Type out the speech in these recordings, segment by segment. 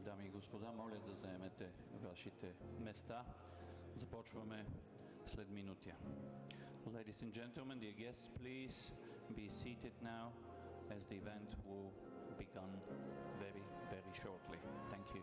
Дами и господа, моля да заемете вашите места. Започваме след минути. Ladies and gentlemen, dear guests, please be seated now as the event will begin very, very shortly. Thank you.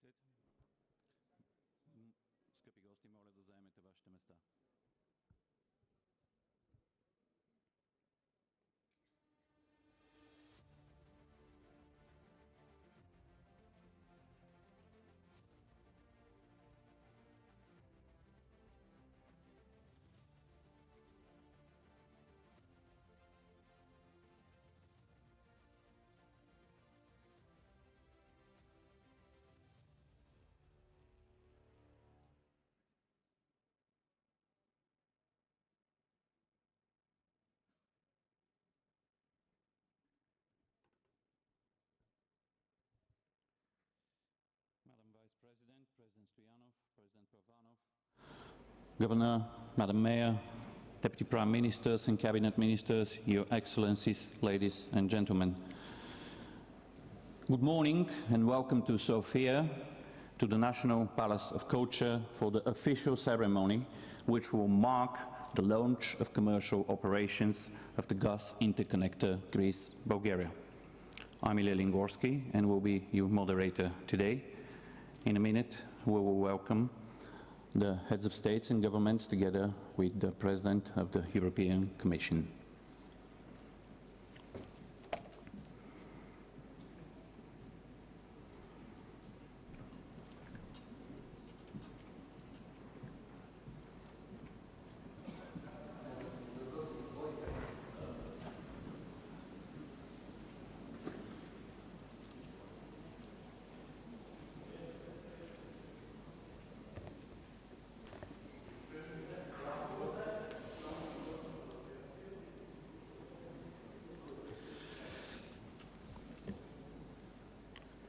seated. Скъпи гости, моля да заемете вашите места. President, President Stoyanov, President Parvanov, Governor, Madam Mayor, Deputy Prime Ministers and Cabinet Ministers, Your Excellencies, ladies and gentlemen. Good morning and welcome to Sofia, to the National Palace of Culture for the official ceremony which will mark the launch of commercial operations of the gas interconnector Greece-Bulgaria. I'm Ilya Lingorsky and will be your moderator today. In a minute, we will welcome the heads of states and governments together with the President of the European Commission.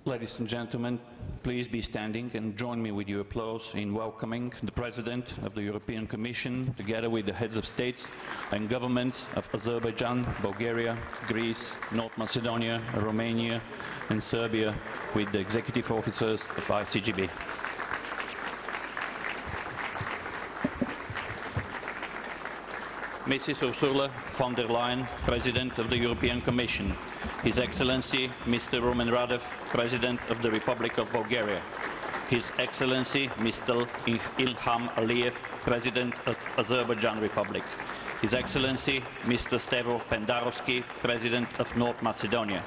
Ladies and gentlemen, please be standing and join me with your applause in welcoming the President of the European Commission, together with the heads of states and governments of Azerbaijan, Bulgaria, Greece, North Macedonia, Romania and Serbia, with the executive officers of ICGB. Mrs. Ursula von der Leyen, President of the European Commission, His Excellency Mr. Rumen Radev, President of the Republic of Bulgaria, His Excellency Mr. Ilham Aliyev, President of Azerbaijan Republic, His Excellency Mr. Stevo Pendarovsky, President of North Macedonia,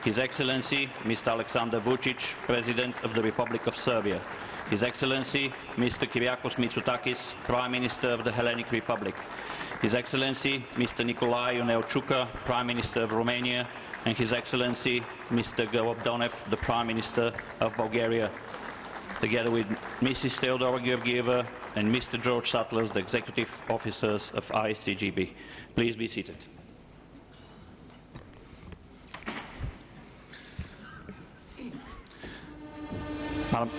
His Excellency Mr. Aleksandar Vučić, President of the Republic of Serbia, His Excellency Mr. Kyriakos Mitsotakis, Prime Minister of the Hellenic Republic, His Excellency Mr. Nicolae Ioneau-Ciucă, Prime Minister of Romania, and His Excellency Mr. Golobdonev, the Prime Minister of Bulgaria, together with Mrs. Theodora Georgieva and Mr. George Suttlers, the Executive Officers of ICGB. Please be seated. Madam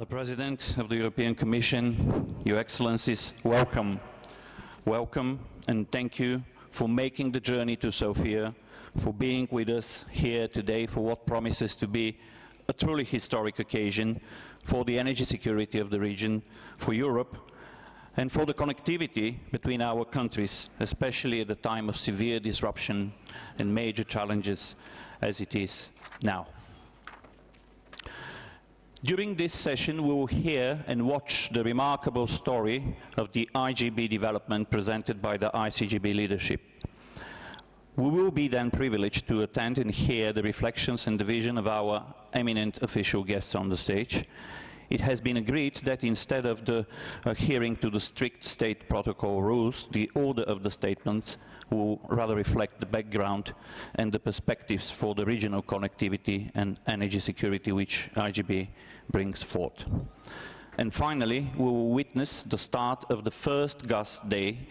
President of the European Commission, Your Excellencies, welcome. Welcome and thank you for making the journey to Sofia, for being with us here today for what promises to be a truly historic occasion for the energy security of the region, for Europe, and for the connectivity between our countries, especially at the time of severe disruption and major challenges as it is now. During this session, we will hear and watch the remarkable story of the IGB development presented by the ICGB leadership. We will be then privileged to attend and hear the reflections and the vision of our eminent official guests on the stage. It has been agreed that instead of adhering to the strict state protocol rules, the order of the statements will rather reflect the background and the perspectives for the regional connectivity and energy security which IGB brings forth. And finally, we will witness the start of the first gas day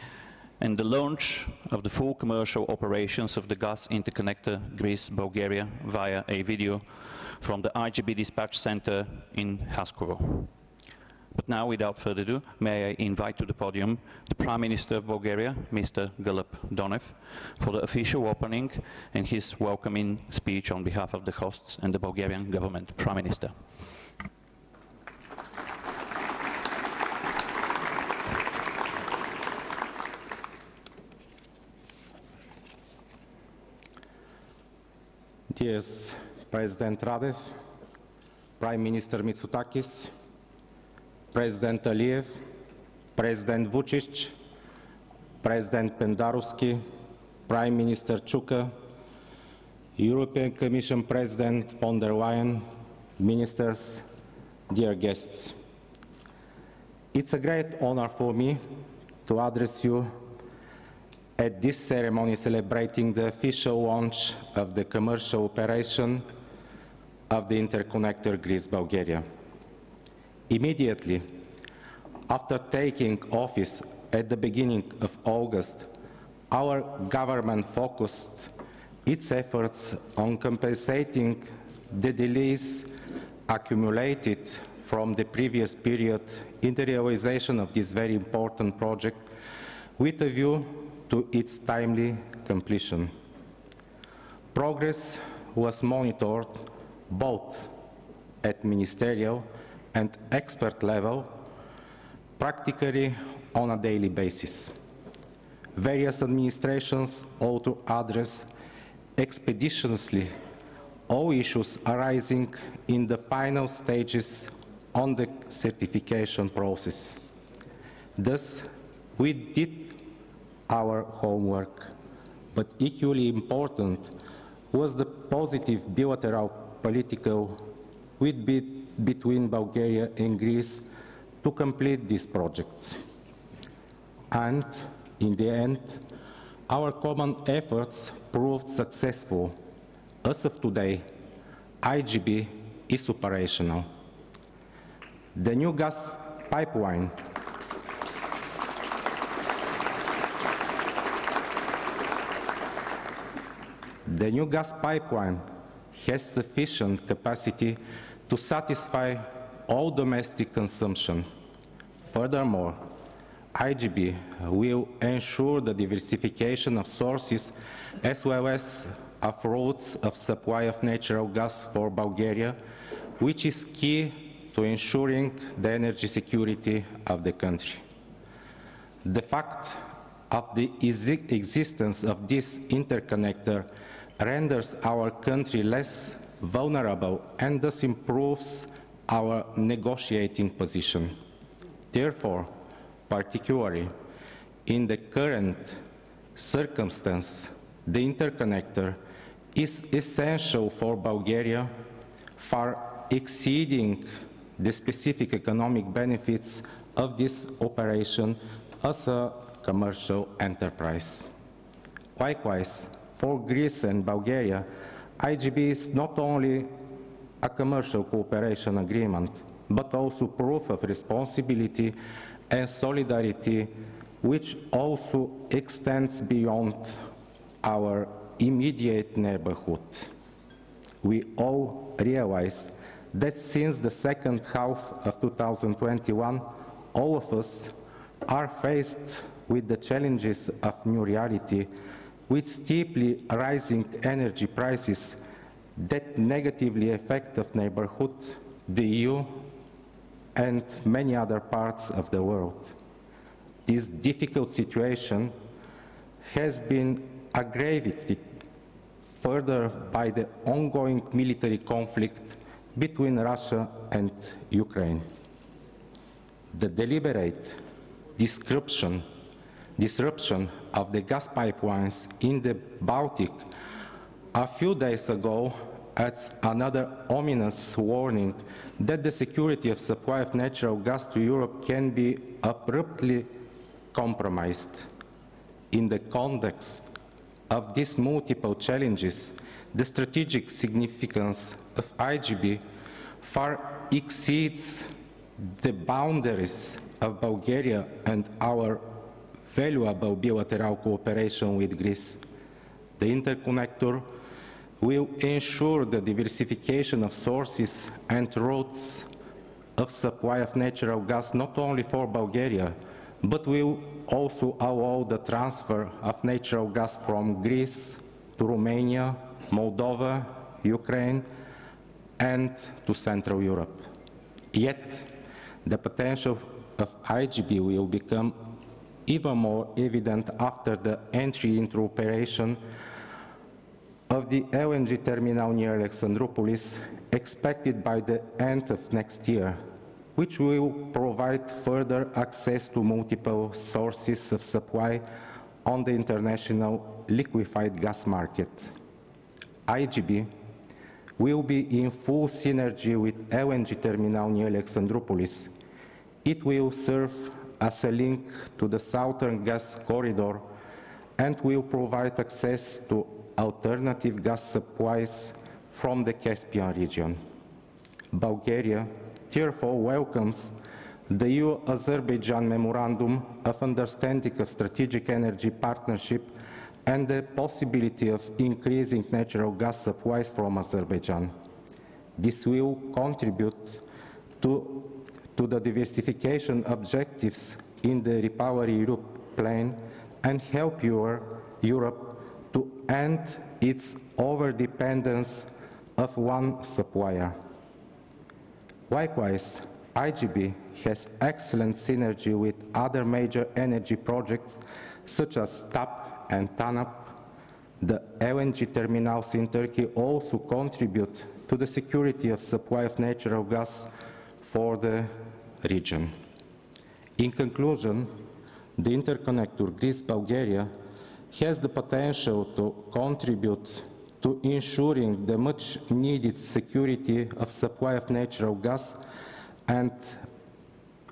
and the launch of the full commercial operations of the gas interconnector Greece-Bulgaria via a video from the IGB dispatch center in Haskovo. But now, without further ado, may I invite to the podium the Prime Minister of Bulgaria, Mr. Galip Donev, for the official opening and his welcoming speech on behalf of the hosts and the Bulgarian government. Prime Minister. Dear President Radev, Prime Minister Mitsotakis, President Aliyev, President Vučić, President Pendarovski, Prime Minister Čuka, European Commission President von der Leyen, ministers, dear guests. It's a great honor for me to address you at this ceremony celebrating the official launch of the commercial operation of the interconnector Greece-Bulgaria. Immediately after taking office at the beginning of August, our government focused its efforts on compensating the delays accumulated from the previous period in the realization of this very important project with a view to its timely completion. Progress was monitored both at ministerial and expert level, practically on a daily basis. Various administrations ought to address expeditiously all issues arising in the final stages on the certification process. Thus, we did our homework, but equally important was the positive bilateral political between Bulgaria and Greece to complete this project. And in the end, our common efforts proved successful. As of today, ICGB is operational. The new gas pipeline has sufficient capacity to satisfy all domestic consumption. Furthermore, ICGB will ensure the diversification of sources as well as of routes of supply of natural gas for Bulgaria, which is key to ensuring the energy security of the country. The fact of the existence of this interconnector renders our country less vulnerable and thus improves our negotiating position. Therefore, particularly in the current circumstance, the interconnector is essential for Bulgaria, far exceeding the specific economic benefits of this operation as a commercial enterprise. Likewise, for Greece and Bulgaria, ICGB is not only a commercial cooperation agreement, but also proof of responsibility and solidarity, which also extends beyond our immediate neighborhood. We all realize that since the second half of 2021, all of us are faced with the challenges of new reality, with steeply rising energy prices that negatively affect the neighborhood, the EU, and many other parts of the world. This difficult situation has been aggravated further by the ongoing military conflict between Russia and Ukraine. The deliberate disruption of the gas pipelines in the Baltic a few days ago adds another ominous warning that the security of supply of natural gas to Europe can be abruptly compromised. In the context of these multiple challenges, the strategic significance of ICGB far exceeds the boundaries of Bulgaria and our valuable bilateral cooperation with Greece. The interconnector will ensure the diversification of sources and routes of supply of natural gas not only for Bulgaria, but will also allow the transfer of natural gas from Greece to Romania, Moldova, Ukraine, and to Central Europe. Yet, the potential of IGB will become even more evident after the entry into operation of the LNG terminal near Alexandroupolis, expected by the end of next year, which will provide further access to multiple sources of supply on the international liquefied gas market. IGB will be in full synergy with LNG terminal near Alexandroupolis. It will serve as a link to the southern gas corridor and will provide access to alternative gas supplies from the Caspian region. Bulgaria therefore welcomes the EU-Azerbaijan Memorandum of Understanding of Strategic Energy Partnership and the possibility of increasing natural gas supplies from Azerbaijan. This will contribute to the diversification objectives in the Repower Europe plan and help Europe to end its overdependence of one supplier. Likewise, IGB has excellent synergy with other major energy projects such as TAP and TANAP. The LNG terminals in Turkey also contribute to the security of supply of natural gas for the region. In conclusion, the interconnector Greece-Bulgaria has the potential to contribute to ensuring the much needed security of supply of natural gas and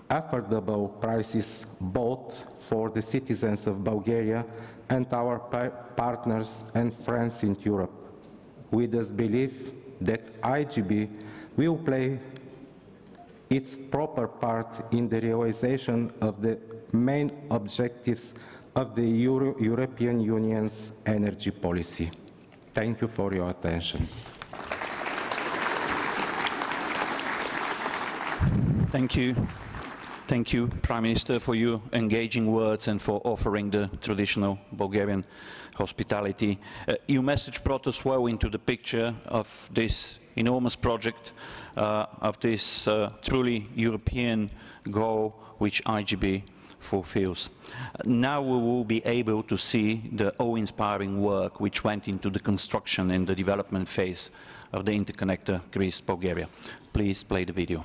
affordable prices both for the citizens of Bulgaria and our partners and friends in Europe. We thus believe that IGB will play its proper part in the realization of the main objectives of the European Union's energy policy. Thank you for your attention. Thank you. Thank you, Prime Minister, for your engaging words and for offering the traditional Bulgarian hospitality. Your message brought us well into the picture of this enormous project, of this truly European goal which IGB fulfills. Now we will be able to see the awe-inspiring work which went into the construction and the development phase of the interconnector Greece-Bulgaria. Please play the video.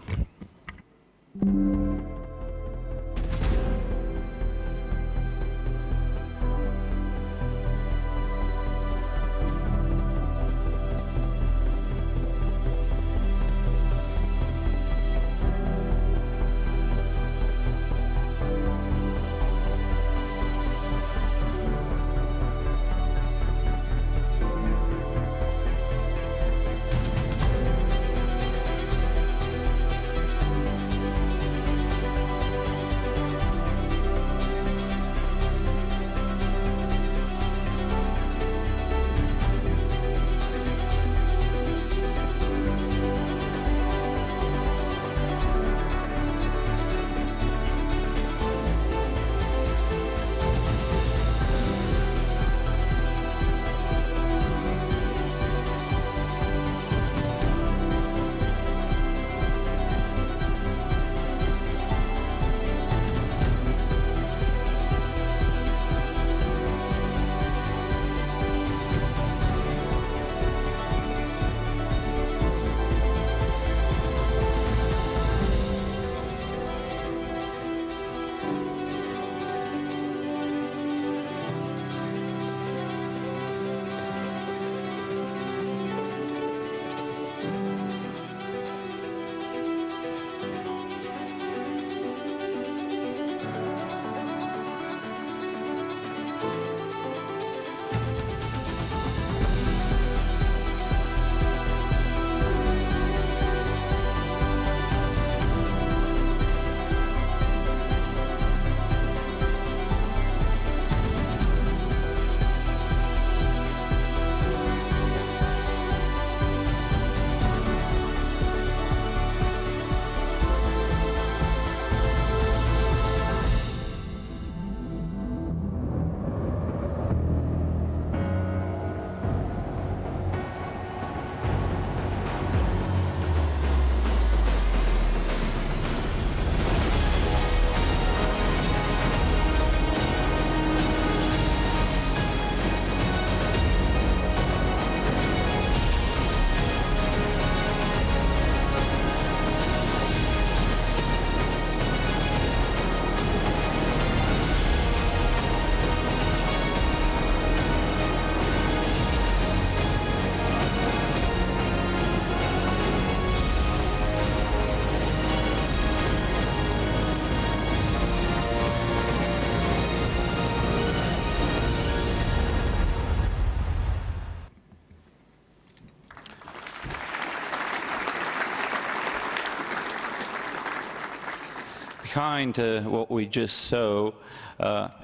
behind what we just saw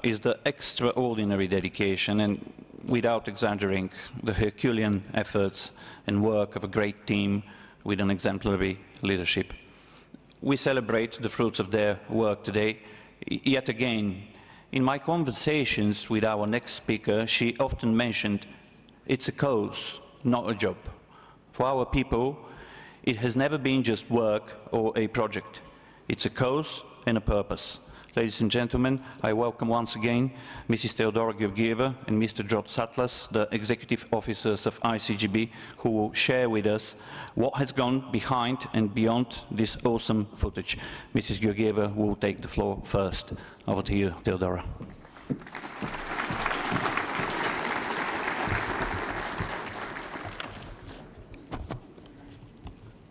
is the extraordinary dedication and, without exaggerating, the Herculean efforts and work of a great team with an exemplary leadership. We celebrate the fruits of their work today. Yet again, in my conversations with our next speaker, she often mentioned it's a cause, not a job. For our people, it has never been just work or a project. It's a cause and a purpose. Ladies and gentlemen, I welcome once again Mrs. Teodora Georgieva and Mr. George Satlas, the executive officers of ICGB, who will share with us what has gone behind and beyond this awesome footage. Mrs. Georgieva will take the floor first. Over to you, Teodora.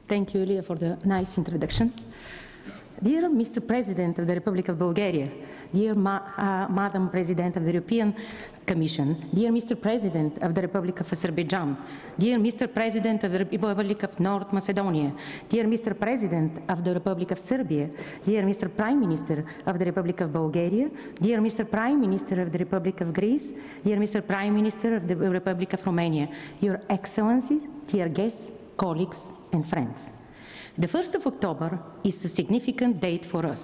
Thank you, Ilya, for the nice introduction. Dear Mr. President of the Republic of Bulgaria, dear Madam President of the European Commission, dear Mr. President of the Republic of Azerbaijan, dear Mr. President of the Republic of North Macedonia, dear Mr. President of the Republic of Serbia, dear Mr. Prime Minister of the Republic of Bulgaria, dear Mr. Prime Minister of the Republic of Greece, dear Mr. Prime Minister of the Republic of Romania, Your Excellencies, dear guests, colleagues and friends. The 1st of October is a significant date for us.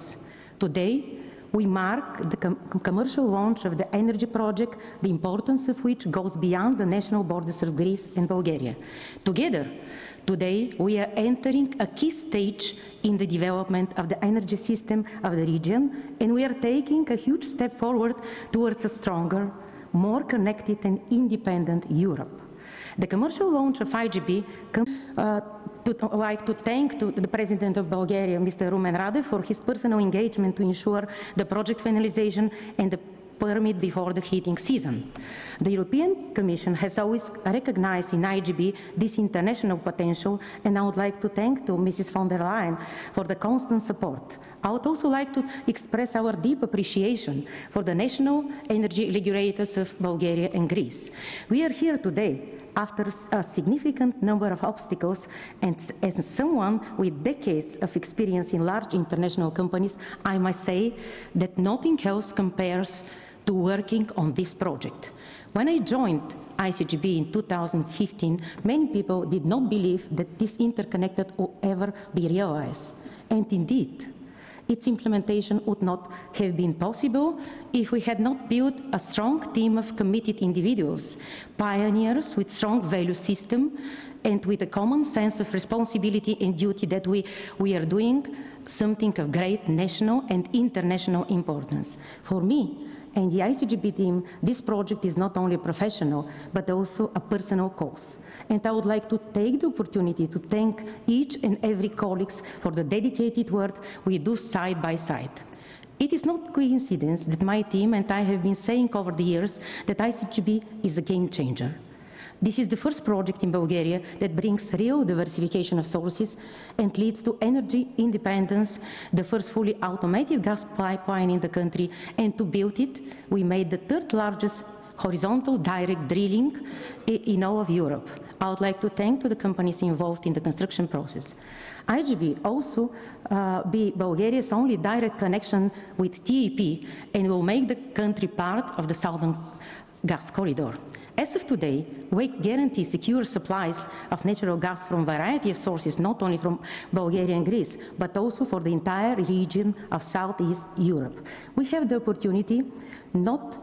Today, we mark the commercial launch of the energy project, the importance of which goes beyond the national borders of Greece and Bulgaria. Together, today, we are entering a key stage in the development of the energy system of the region, and we are taking a huge step forward towards a stronger, more connected and independent Europe. The commercial launch of ICGB I'd like to thank the President of Bulgaria, Mr. Rumen Radev, for his personal engagement to ensure the project finalization and the permit before the heating season. The European Commission has always recognized in ICGB this international potential, and I would like to thank Mrs. von der Leyen for the constant support. I would also like to express our deep appreciation for the national energy regulators of Bulgaria and Greece. We are here today after a significant number of obstacles, and as someone with decades of experience in large international companies, I must say that nothing else compares to working on this project. When I joined ICGB in 2015, many people did not believe that this interconnector would ever be realized. And indeed, its implementation would not have been possible if we had not built a strong team of committed individuals, pioneers with strong value system and with a common sense of responsibility and duty that we are doing something of great national and international importance. For me and the ICGB team, this project is not only professional, but also a personal cause. And I would like to take the opportunity to thank each and every colleague for the dedicated work we do side by side. It is not coincidence that my team and I have been saying over the years that ICGB is a game changer. This is the first project in Bulgaria that brings real diversification of sources and leads to energy independence, the first fully automated gas pipeline in the country, and to build it, we made the third largest horizontal direct drilling in all of Europe. I would like to thank the companies involved in the construction process. ICGB also be Bulgaria's only direct connection with TAP and will make the country part of the Southern Gas Corridor. As of today, we guarantee secure supplies of natural gas from a variety of sources, not only from Bulgaria and Greece, but also for the entire region of Southeast Europe. We have the opportunity not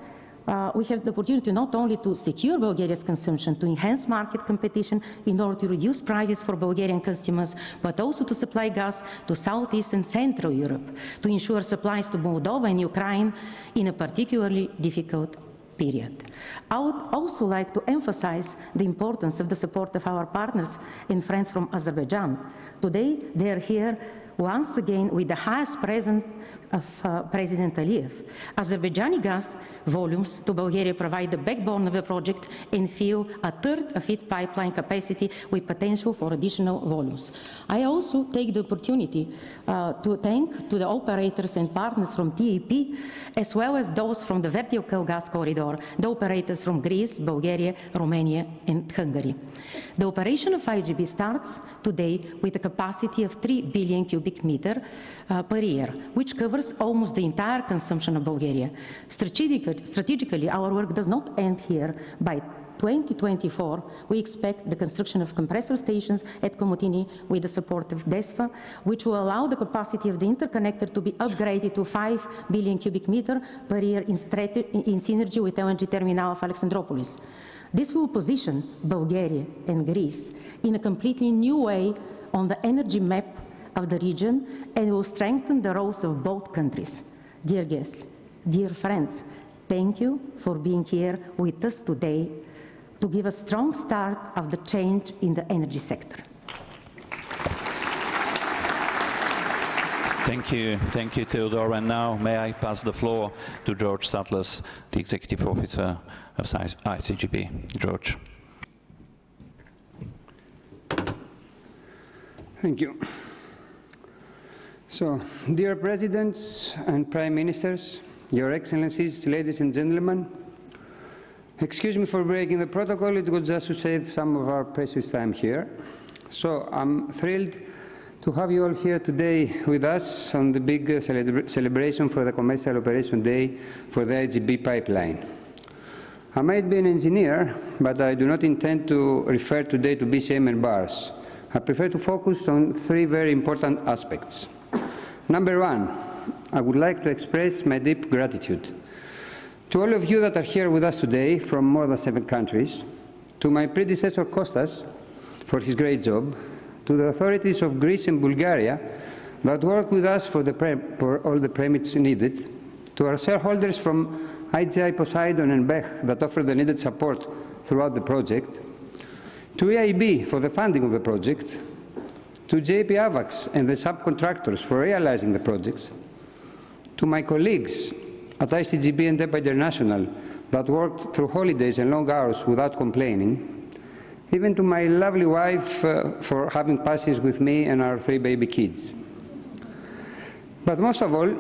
only to secure Bulgaria's consumption, to enhance market competition in order to reduce prices for Bulgarian customers, but also to supply gas to Southeast and Central Europe, to ensure supplies to Moldova and Ukraine in a particularly difficult period. I would also like to emphasize the importance of the support of our partners and friends from Azerbaijan. Today, they are here once again with the highest presence of President Aliyev. Azerbaijani gas volumes to Bulgaria provide the backbone of the project and fill a third of its pipeline capacity with potential for additional volumes. I also take the opportunity to thank the operators and partners from TAP, as well as those from the vertical gas corridor, the operators from Greece, Bulgaria, Romania and Hungary. The operation of ICGB starts today with a capacity of 3 billion cubic cubic meter per year, which covers almost the entire consumption of Bulgaria. Strategically, our work does not end here. By 2024, we expect the construction of compressor stations at Komotini with the support of DESFA, which will allow the capacity of the interconnector to be upgraded to 5 billion cubic meter per year in synergy with LNG terminal of Alexandroupolis. This will position Bulgaria and Greece in a completely new way on the energy map of the region and will strengthen the roles of both countries. Dear guests, dear friends, thank you for being here with us today to give a strong start of the change in the energy sector. Thank you, Theodore. And now may I pass the floor to George Satlas, the Executive Officer of ICGB. George. Thank you. So, dear Presidents and Prime Ministers, Your Excellencies, ladies and gentlemen, excuse me for breaking the protocol. It was just to save some of our precious time here. So I'm thrilled to have you all here today with us on the big celebration for the Commercial Operation Day for the ICGB pipeline. I might be an engineer, but I do not intend to refer today to BCM and bars. I prefer to focus on three very important aspects. Number one, I would like to express my deep gratitude to all of you that are here with us today from more than 7 countries, to my predecessor Kostas for his great job, to the authorities of Greece and Bulgaria that worked with us for all the permits needed, to our shareholders from IGI Poseidon and BEH that offered the needed support throughout the project, to EIB for the funding of the project, to JP AVAX and the subcontractors for realizing the projects, to my colleagues at ICGB and DEPA International that worked through holidays and long hours without complaining, even to my lovely wife for having patience with me and our 3 baby kids. But most of all,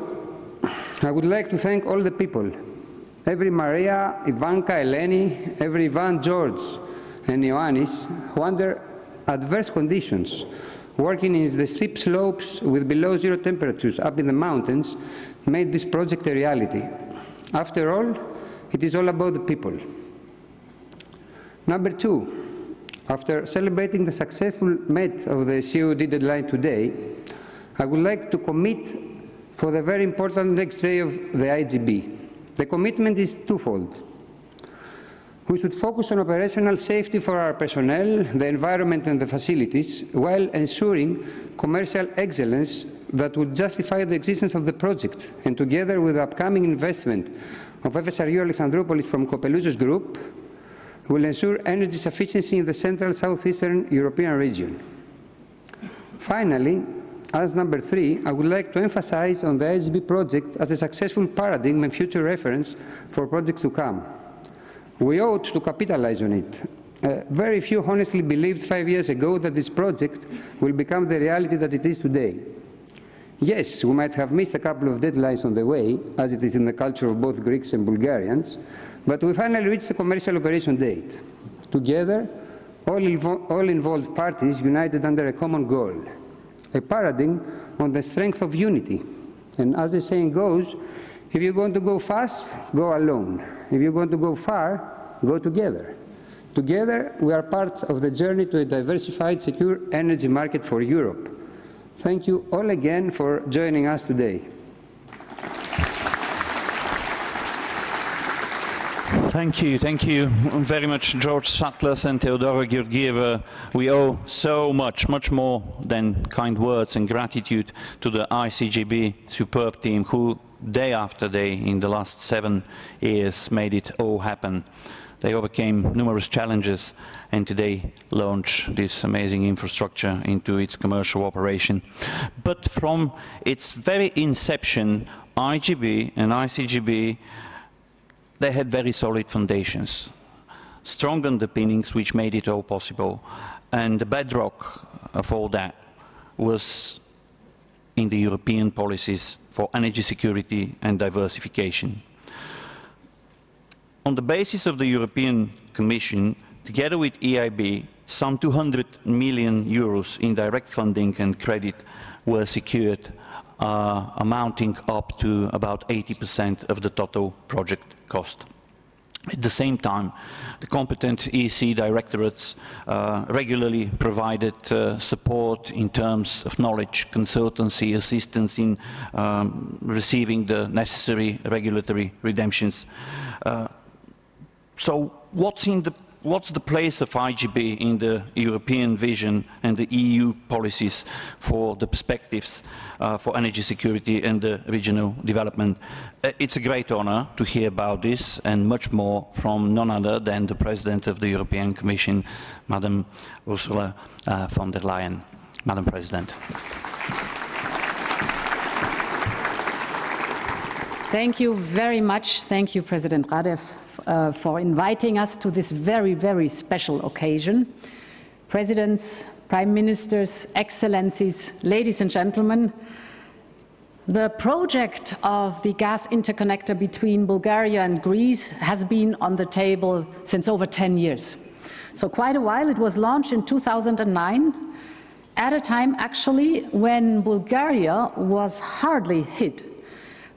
I would like to thank all the people, every Maria, Ivanka, Eleni, every Ivan, George and Ioannis, who under adverse conditions, working in the steep slopes with below 0 temperatures up in the mountains, made this project a reality. After all, it is all about the people. Number 2, after celebrating the successful met of the COD deadline today, I would like to commit for the very important next day of the ICGB. The commitment is twofold. We should focus on operational safety for our personnel, the environment and the facilities, while ensuring commercial excellence that would justify the existence of the project, and together with the upcoming investment of FSRU Alexandroupolis from Copelouzos Group, will ensure energy sufficiency in the central southeastern European region. Finally, as number 3, I would like to emphasize on the ICGB project as a successful paradigm and future reference for projects to come. We ought to capitalize on it. Very few honestly believed 5 years ago that this project will become the reality that it is today. Yes, we might have missed a couple of deadlines on the way, as it is in the culture of both Greeks and Bulgarians, but we finally reached the commercial operation date. Together, all involved parties united under a common goal, a paradigm on the strength of unity. And as the saying goes, if you're going to go fast, go alone. If you're going to go far, go together. Together, we are part of the journey to a diversified, secure energy market for Europe. Thank you all again for joining us today. Thank you very much, George Satlas and Theodora Georgieva. We owe so much more than kind words and gratitude to the ICGB superb team who, day after day, in the last 7 years, made it all happen. They overcame numerous challenges and today launch this amazing infrastructure into its commercial operation. But from its very inception, IGB and ICGB, they had very solid foundations, strong underpinnings which made it all possible. And the bedrock of all that was in the European policies for energy security and diversification. On the basis of the European Commission, together with EIB, some 200 million euros in direct funding and credit were secured, amounting up to about 80% of the total project cost. At the same time, the competent EC directorates regularly provided support in terms of knowledge, consultancy, assistance in receiving the necessary regulatory redemptions. So what's the place of IGB in the European vision and the EU policies for the perspectives for energy security and the regional development? It's a great honor to hear about this and much more from none other than the President of the European Commission, Madam Ursula von der Leyen. Madam President. Thank you very much. Thank you, President Radev, for inviting us to this very, very special occasion. Presidents, Prime Ministers, Excellencies, ladies and gentlemen, the project of the gas interconnector between Bulgaria and Greece has been on the table since over 10 years. So quite a while. It was launched in 2009, at a time actually when Bulgaria was hardly hit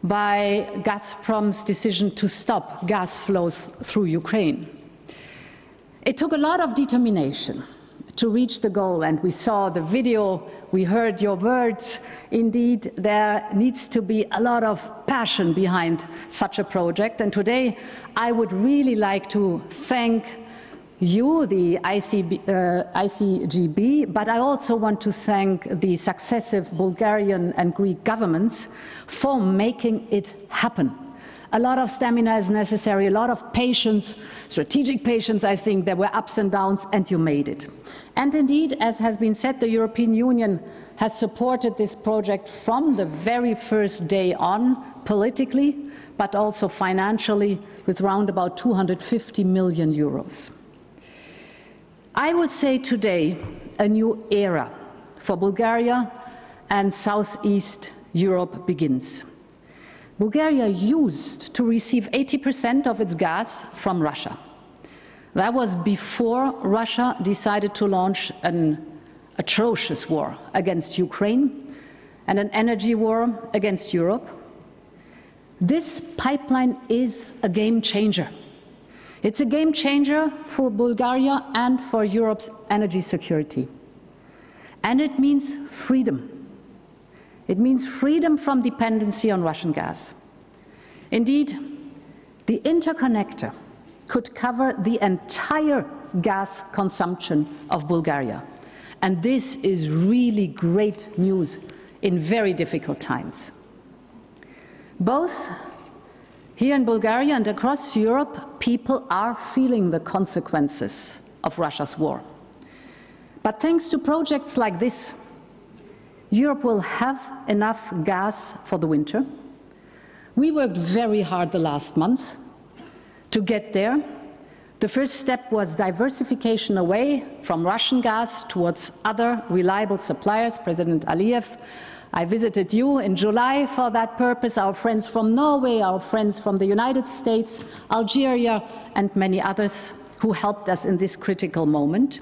by Gazprom's decision to stop gas flows through Ukraine. It took a lot of determination to reach the goal, and we saw the video, we heard your words. Indeed, there needs to be a lot of passion behind such a project, and today I would really like to thank you, the ICGB, but I also want to thank the successive Bulgarian and Greek governments for making it happen. A lot of stamina is necessary, a lot of patience, strategic patience. I think there were ups and downs, and you made it. And indeed, as has been said, the European Union has supported this project from the very first day on, politically, but also financially, with round about 250 million euros. I would say today a new era for Bulgaria and Southeast Europe begins. Bulgaria used to receive 80% of its gas from Russia. That was before Russia decided to launch an atrocious war against Ukraine and an energy war against Europe. This pipeline is a game changer. It's a game changer for Bulgaria and for Europe's energy security. And it means freedom. It means freedom from dependency on Russian gas. Indeed, the interconnector could cover the entire gas consumption of Bulgaria. And this is really great news in very difficult times. Both here in Bulgaria and across Europe, people are feeling the consequences of Russia's war. But thanks to projects like this, Europe will have enough gas for the winter. We worked very hard the last month to get there. The first step was diversification away from Russian gas towards other reliable suppliers. President Aliyev, I visited you in July for that purpose, our friends from Norway, our friends from the United States, Algeria, and many others who helped us in this critical moment.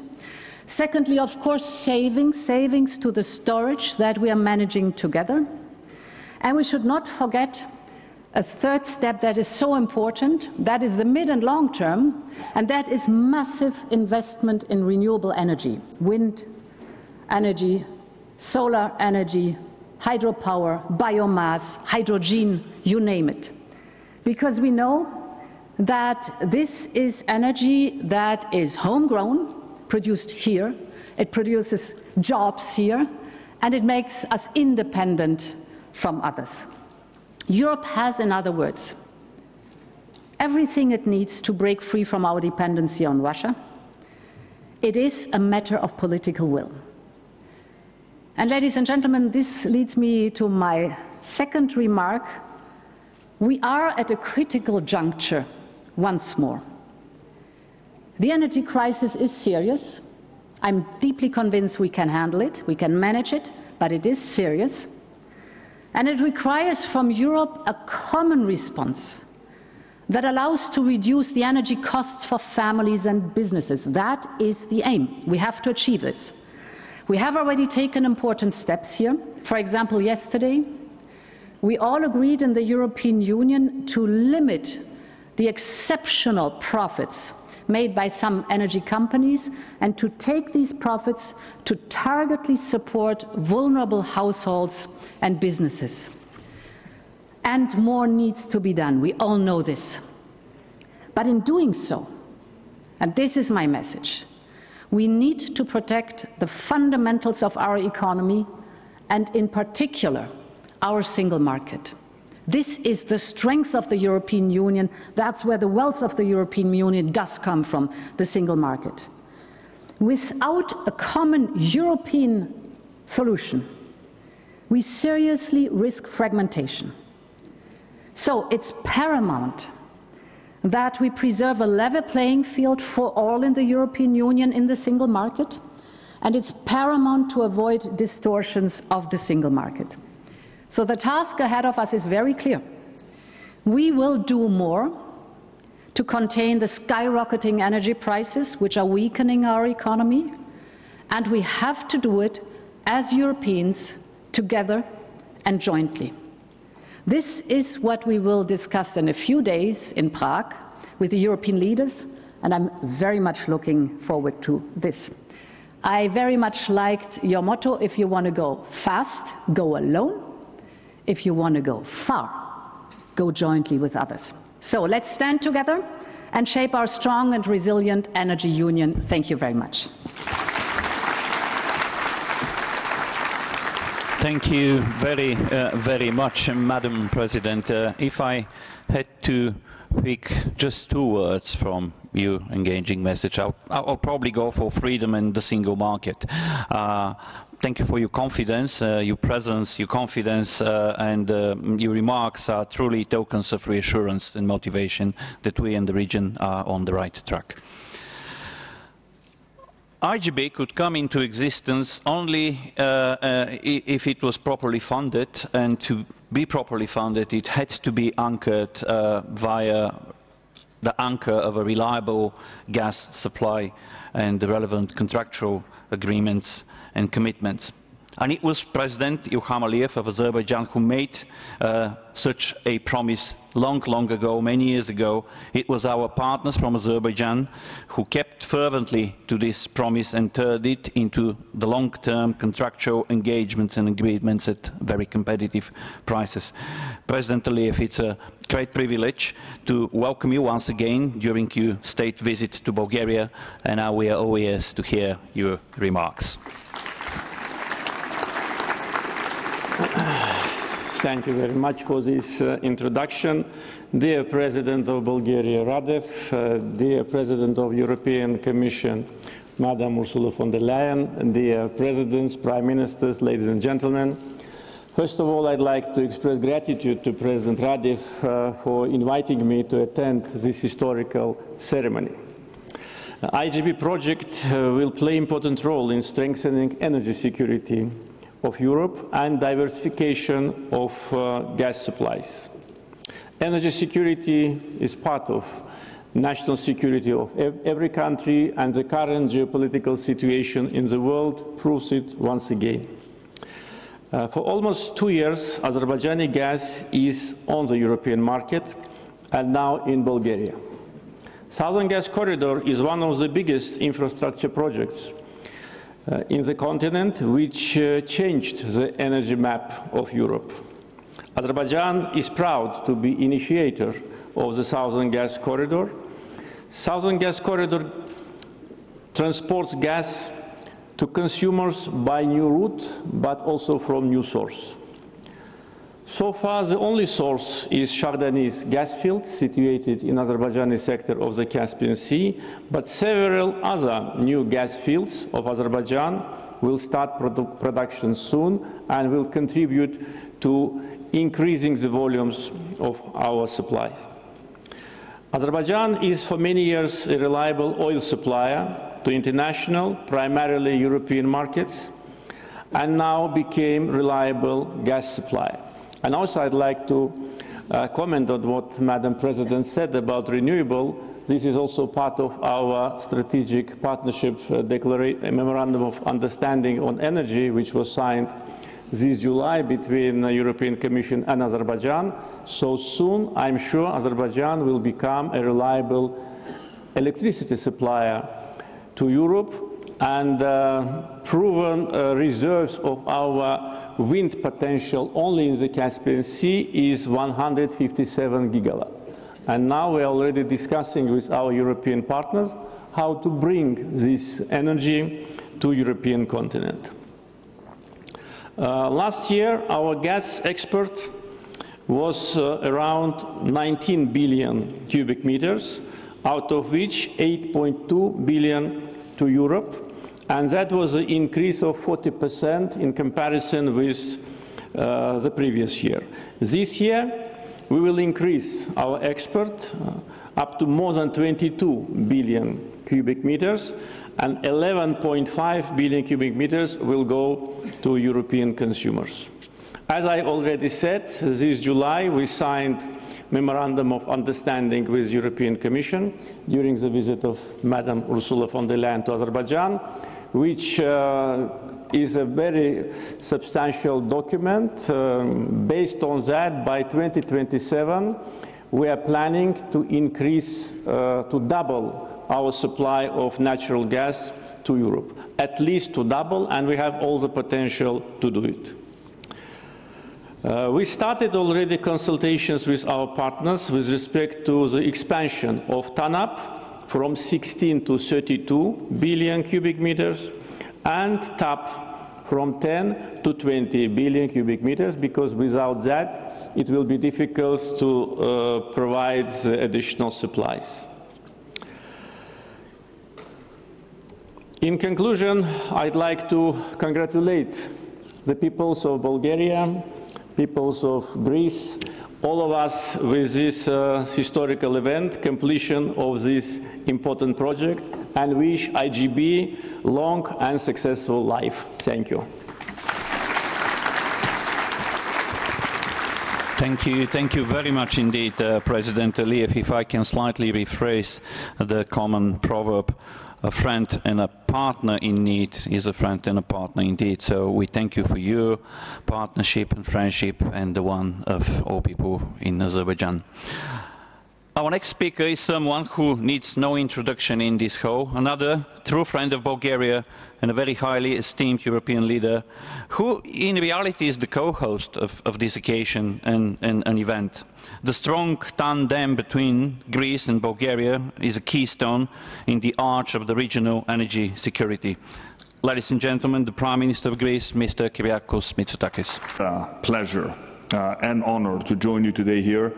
Secondly, of course, savings to the storage that we are managing together. And we should not forget a third step that is so important, that is the mid and long term, and that is massive investment in renewable energy, wind energy, solar energy, hydropower, biomass, hydrogen, you name it. Because we know that this is energy that is homegrown, produced here, it produces jobs here, and it makes us independent from others. Europe has, in other words, everything it needs to break free from our dependency on Russia. It is a matter of political will. And ladies and gentlemen, this leads me to my second remark. We are at a critical juncture once more. The energy crisis is serious. I'm deeply convinced we can handle it, we can manage it, but it is serious. And it requires from Europe a common response, that allows to reduce the energy costs for families and businesses. That is the aim. We have to achieve this. We have already taken important steps here. For example, yesterday, we all agreed in the European Union to limit the exceptional profits made by some energy companies and to take these profits to targetedly support vulnerable households and businesses. And more needs to be done. We all know this. But in doing so, and this is my message, we need to protect the fundamentals of our economy and in particular our single market. This is the strength of the European Union. That's where the wealth of the European Union does come from, the single market. Without a common European solution, we seriously risk fragmentation. So it's paramount that we preserve a level playing field for all in the European Union in the single market, and it's paramount to avoid distortions of the single market. So the task ahead of us is very clear. We will do more to contain the skyrocketing energy prices which are weakening our economy, and we have to do it as Europeans together and jointly. This is what we will discuss in a few days in Prague with the European leaders, and I'm very much looking forward to this. I very much liked your motto: if you want to go fast, go alone. If you want to go far, go jointly with others. So let's stand together and shape our strong and resilient energy union. Thank you very much. Thank you very much, Madam President. If I had to pick just two words from your engaging message, I'll probably go for freedom and the single market. Thank you for your confidence, your presence, your confidence, and your remarks are truly tokens of reassurance and motivation that we in the region are on the right track. ICGB could come into existence only if it was properly funded, and to be properly funded it had to be anchored via the anchor of a reliable gas supply and the relevant contractual agreements and commitments. And it was President Ilham Aliyev of Azerbaijan who made such a promise long ago, many years ago. It was our partners from Azerbaijan who kept fervently to this promise and turned it into the long-term contractual engagements and agreements at very competitive prices. President Aliyev, it's a great privilege to welcome you once again during your state visit to Bulgaria, and now we are all ears to hear your remarks. Thank you very much for this introduction. Dear President of Bulgaria, Radev, dear President of European Commission, Madam Ursula von der Leyen, dear Presidents, Prime Ministers, ladies and gentlemen. First of all, I'd like to express gratitude to President Radev for inviting me to attend this historical ceremony. The ICGB project will play an important role in strengthening energy security of Europe and diversification of gas supplies. Energy security is part of national security of every country, and the current geopolitical situation in the world proves it once again. For almost 2 years, Azerbaijani gas is on the European market and now in Bulgaria. Southern Gas Corridor is one of the biggest infrastructure projects in the continent, which changed the energy map of Europe. Azerbaijan is proud to be initiator of the Southern Gas Corridor. Southern Gas Corridor transports gas to consumers by new route, but also from new source. So far, the only source is Shardani's gas field, situated in Azerbaijani sector of the Caspian Sea, but several other new gas fields of Azerbaijan will start production soon and will contribute to increasing the volumes of our supply. Azerbaijan is for many years a reliable oil supplier to international, primarily European markets, and now became reliable gas supplier. And also I'd like to comment on what Madam President said about renewable. This is also part of our strategic partnership memorandum of understanding on energy, which was signed this July between the European Commission and Azerbaijan. So soon, I'm sure Azerbaijan will become a reliable electricity supplier to Europe, and proven reserves of our wind potential only in the Caspian Sea is 157 gigawatts. And now we are already discussing with our European partners how to bring this energy to the European continent. Last year, our gas export was around 19 billion cubic meters, out of which 8.2 billion to Europe, and that was an increase of 40% in comparison with the previous year. This year, we will increase our export up to more than 22 billion cubic meters, and 11.5 billion cubic meters will go to European consumers. As I already said, this July we signed Memorandum of Understanding with the European Commission during the visit of Madam Ursula von der Leyen to Azerbaijan, which is a very substantial document. Based on that, by 2027, we are planning to increase, to double our supply of natural gas to Europe, at least to double, and we have all the potential to do it. We started already consultations with our partners with respect to the expansion of TANAP from 16 to 32 billion cubic meters, and TAP from 10 to 20 billion cubic meters, because without that it will be difficult to provide additional supplies. In conclusion, I'd like to congratulate the peoples of Bulgaria, peoples of Greece, all of us with this historical event, completion of this important project, and wish ICGB long and successful life. Thank you. Thank you very much indeed, President Aliyev. If I can slightly rephrase the common proverb, a friend and a partner in need is a friend and a partner indeed. So we thank you for your partnership and friendship and the one of all people in Azerbaijan. Our next speaker is someone who needs no introduction in this hall, another true friend of Bulgaria and a very highly esteemed European leader, who in reality is the co-host of this occasion and an event. The strong tandem between Greece and Bulgaria is a keystone in the arch of the regional energy security. Ladies and gentlemen, the Prime Minister of Greece, Mr. Kyriakos Mitsotakis. Pleasure and honor to join you today here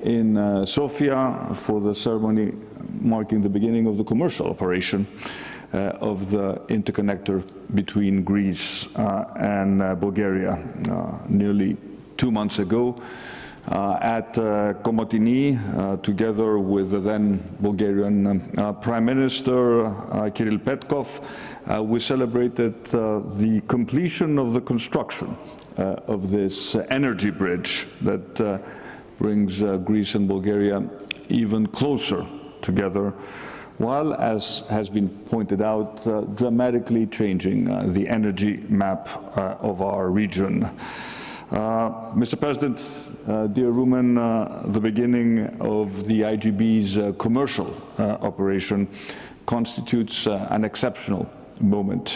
in Sofia for the ceremony marking the beginning of the commercial operation of the interconnector between Greece and Bulgaria. Nearly 2 months ago at Komotini, together with the then Bulgarian Prime Minister Kirill Petkov, we celebrated the completion of the construction of this energy bridge that brings Greece and Bulgaria even closer together, while, as has been pointed out, dramatically changing the energy map of our region. Mr. President, dear Rumen, the beginning of the ICGB's commercial operation constitutes an exceptional moment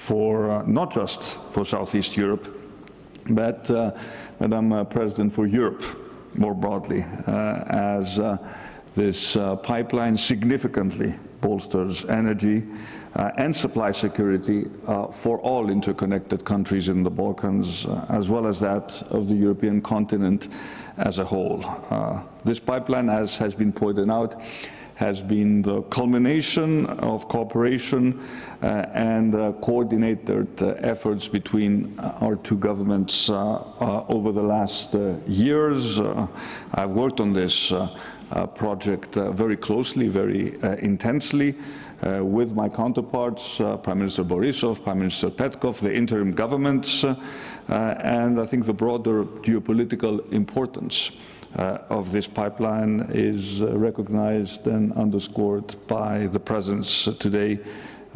for not just for Southeast Europe, but, Madam President, for Europe more broadly, as this pipeline significantly bolsters energy and supply security for all interconnected countries in the Balkans, as well as that of the European continent as a whole. This pipeline, as has been pointed out, has been the culmination of cooperation and coordinated efforts between our two governments over the last years. I've worked on this project very closely, very intensely, with my counterparts, Prime Minister Borisov, Prime Minister Petkov, the interim governments, and I think the broader geopolitical importance of this pipeline is recognized and underscored by the presence today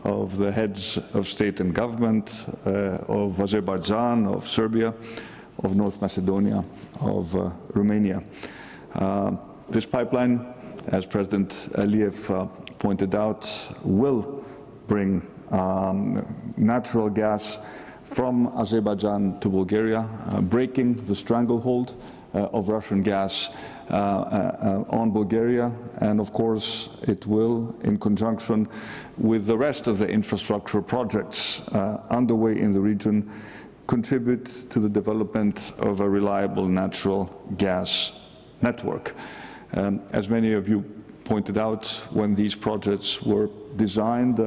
of the heads of state and government of Azerbaijan, of Serbia, of North Macedonia, of Romania. This pipeline, as President Aliyev pointed out, will bring natural gas from Azerbaijan to Bulgaria, breaking the stranglehold of Russian gas on Bulgaria, and of course it will, in conjunction with the rest of the infrastructure projects underway in the region, contribute to the development of a reliable natural gas network. As many of you pointed out, when these projects were designed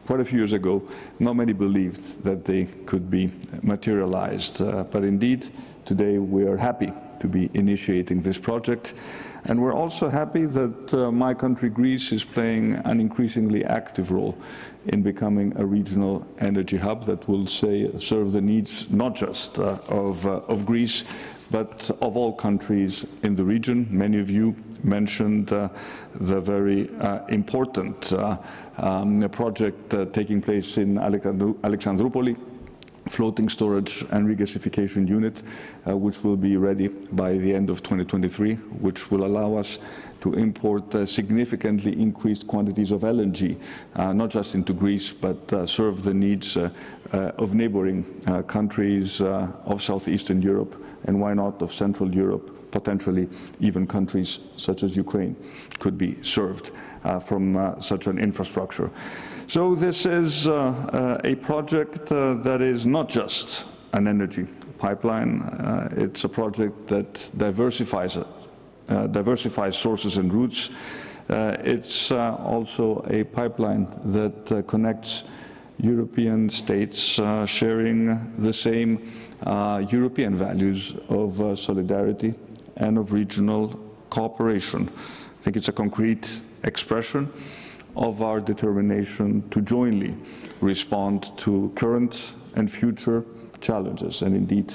quite a few years ago, not many believed that they could be materialized. But indeed, today we are happy to be initiating this project. And we're also happy that my country, Greece, is playing an increasingly active role in becoming a regional energy hub that will serve the needs not just of Greece, but of all countries in the region. Many of you mentioned the very important project taking place in Alexandroupoli, floating storage and regasification unit, which will be ready by the end of 2023, which will allow us to import significantly increased quantities of LNG, not just into Greece, but serve the needs of neighboring countries of southeastern Europe, and why not of Central Europe. Potentially even countries such as Ukraine could be served from such an infrastructure. So this is a project that is not just an energy pipeline. It's a project that diversifies sources and routes. It's also a pipeline that connects European states sharing the same European values of solidarity and of regional cooperation. I think it's a concrete expression of our determination to jointly respond to current and future challenges, and indeed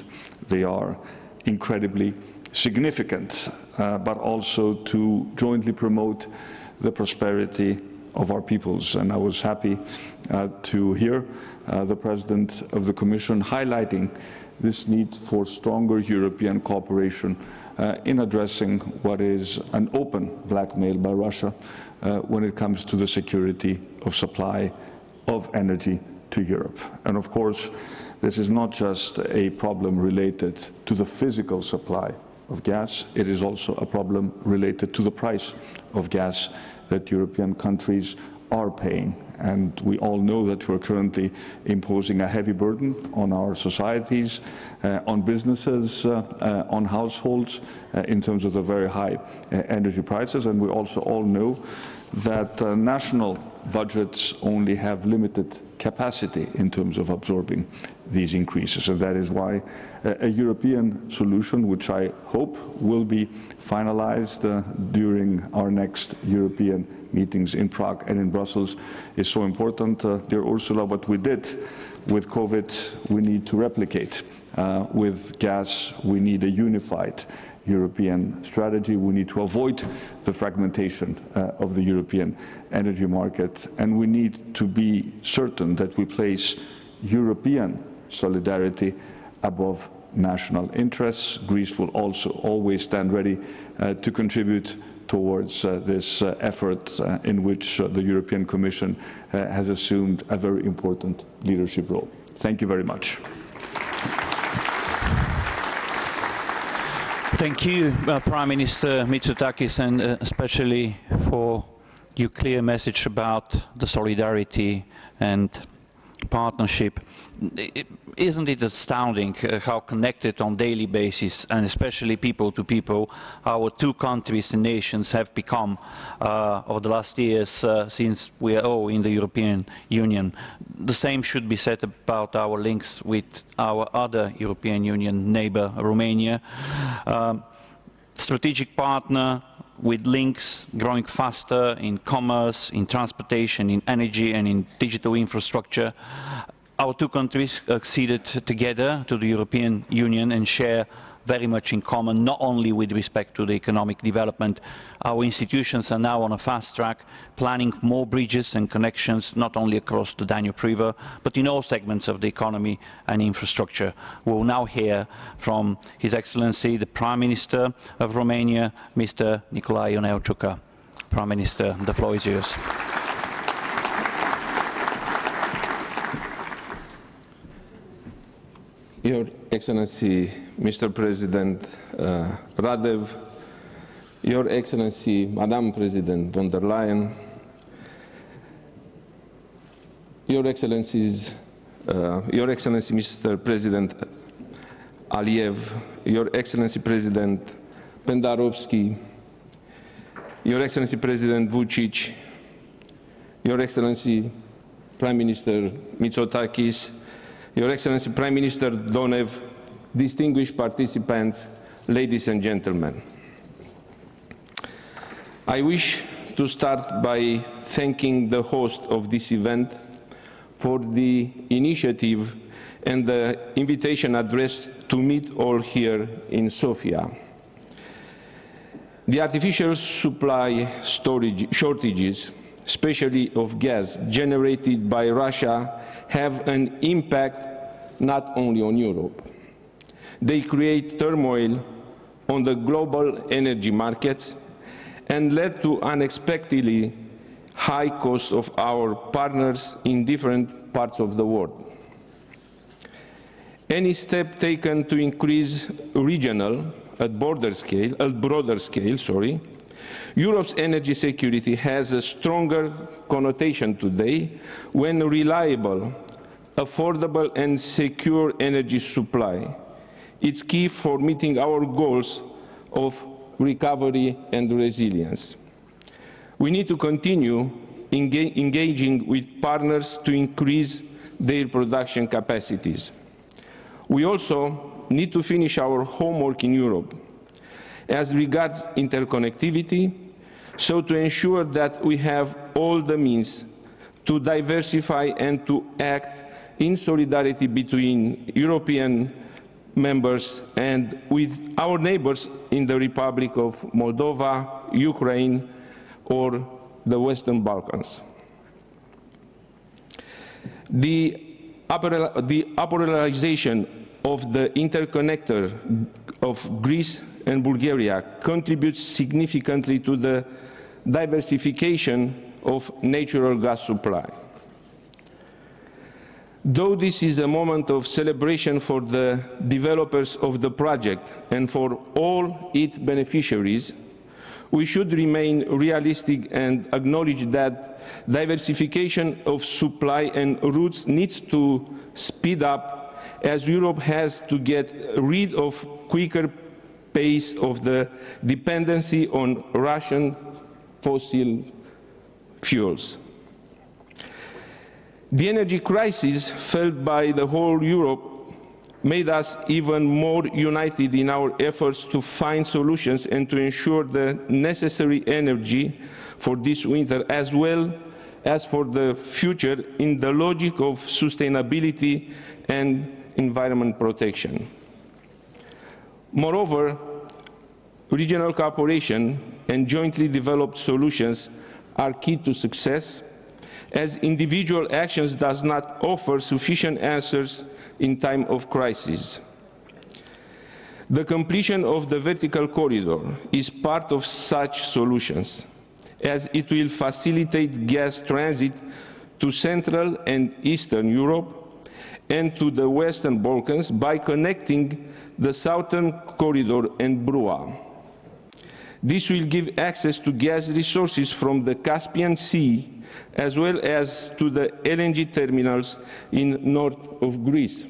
they are incredibly significant, but also to jointly promote the prosperity of our peoples. And I was happy to hear the President of the Commission highlighting this need for stronger European cooperation in addressing what is an open blackmail by Russia when it comes to the security of supply of energy to Europe. And of course, this is not just a problem related to the physical supply of gas, it is also a problem related to the price of gas that European countries are paying. And we all know that we're currently imposing a heavy burden on our societies, on businesses, on households, in terms of the very high energy prices. And we also all know that national budgets only have limited capacity in terms of absorbing these increases. And that is why a European solution, which I hope will be finalized during our next European meetings in Prague and in Brussels, is so important. Dear Ursula, what we did with COVID, we need to replicate. With gas, we need a unified European strategy. We need to avoid the fragmentation of the European energy market, and we need to be certain that we place European solidarity above national interests. Greece will also always stand ready to contribute towards this effort in which the European Commission has assumed a very important leadership role. Thank you very much. Thank you, Prime Minister Mitsotakis, and especially for your clear message about the solidarity and partnership. Isn't it astounding how connected on a daily basis, and especially people to people, our two countries and nations have become over the last years since we are all in the European Union. The same should be said about our links with our other European Union neighbor, Romania. Strategic partner, with links growing faster in commerce, in transportation, in energy and in digital infrastructure. Our two countries acceded together to the European Union and share very much in common, not only with respect to the economic development. Our institutions are now on a fast track, planning more bridges and connections, not only across the Danube River, but in all segments of the economy and infrastructure. We will now hear from His Excellency, the Prime Minister of Romania, Mr. Nicolae Ionescu. Prime Minister, the floor is yours. Your Excellency, Mr. President Radev, Your Excellency, Madam President von der Leyen, Your Excellency, Mr. President Aliyev, Your Excellency President Pendarovsky, Your Excellency President Vučić, Your Excellency Prime Minister Mitsotakis, Your Excellency Prime Minister Donev, distinguished participants, ladies and gentlemen. I wish to start by thanking the host of this event for the initiative and the invitation addressed to meet all here in Sofia. The artificial supply shortages, especially of gas generated by Russia, have an impact not only on Europe. They create turmoil on the global energy markets and led to unexpectedly high costs of our partners in different parts of the world. Any step taken to increase regional, at broader scale, Europe's energy security has a stronger connotation today when reliable, affordable and secure energy supply is key for meeting our goals of recovery and resilience. We need to continue engaging with partners to increase their production capacities. We also need to finish our homework in Europe as regards interconnectivity, so to ensure that we have all the means to diversify and to act in solidarity between European members and with our neighbors in the Republic of Moldova, Ukraine, or the Western Balkans. The operationalization of the interconnector of Greece and Bulgaria contributes significantly to the diversification of natural gas supply. Though this is a moment of celebration for the developers of the project and for all its beneficiaries, we should remain realistic and acknowledge that diversification of supply and routes needs to speed up as Europe has to get rid of quicker pace of the dependency on Russian fossil fuels. The energy crisis felt by the whole Europe made us even more united in our efforts to find solutions and to ensure the necessary energy for this winter as well as for the future in the logic of sustainability and environment protection. Moreover, regional cooperation and jointly developed solutions are key to success, as individual actions does not offer sufficient answers in time of crisis. The completion of the vertical corridor is part of such solutions, as it will facilitate gas transit to Central and Eastern Europe and to the Western Balkans by connecting the Southern Corridor and Brua. This will give access to gas resources from the Caspian Sea as well as to the LNG terminals in north of Greece.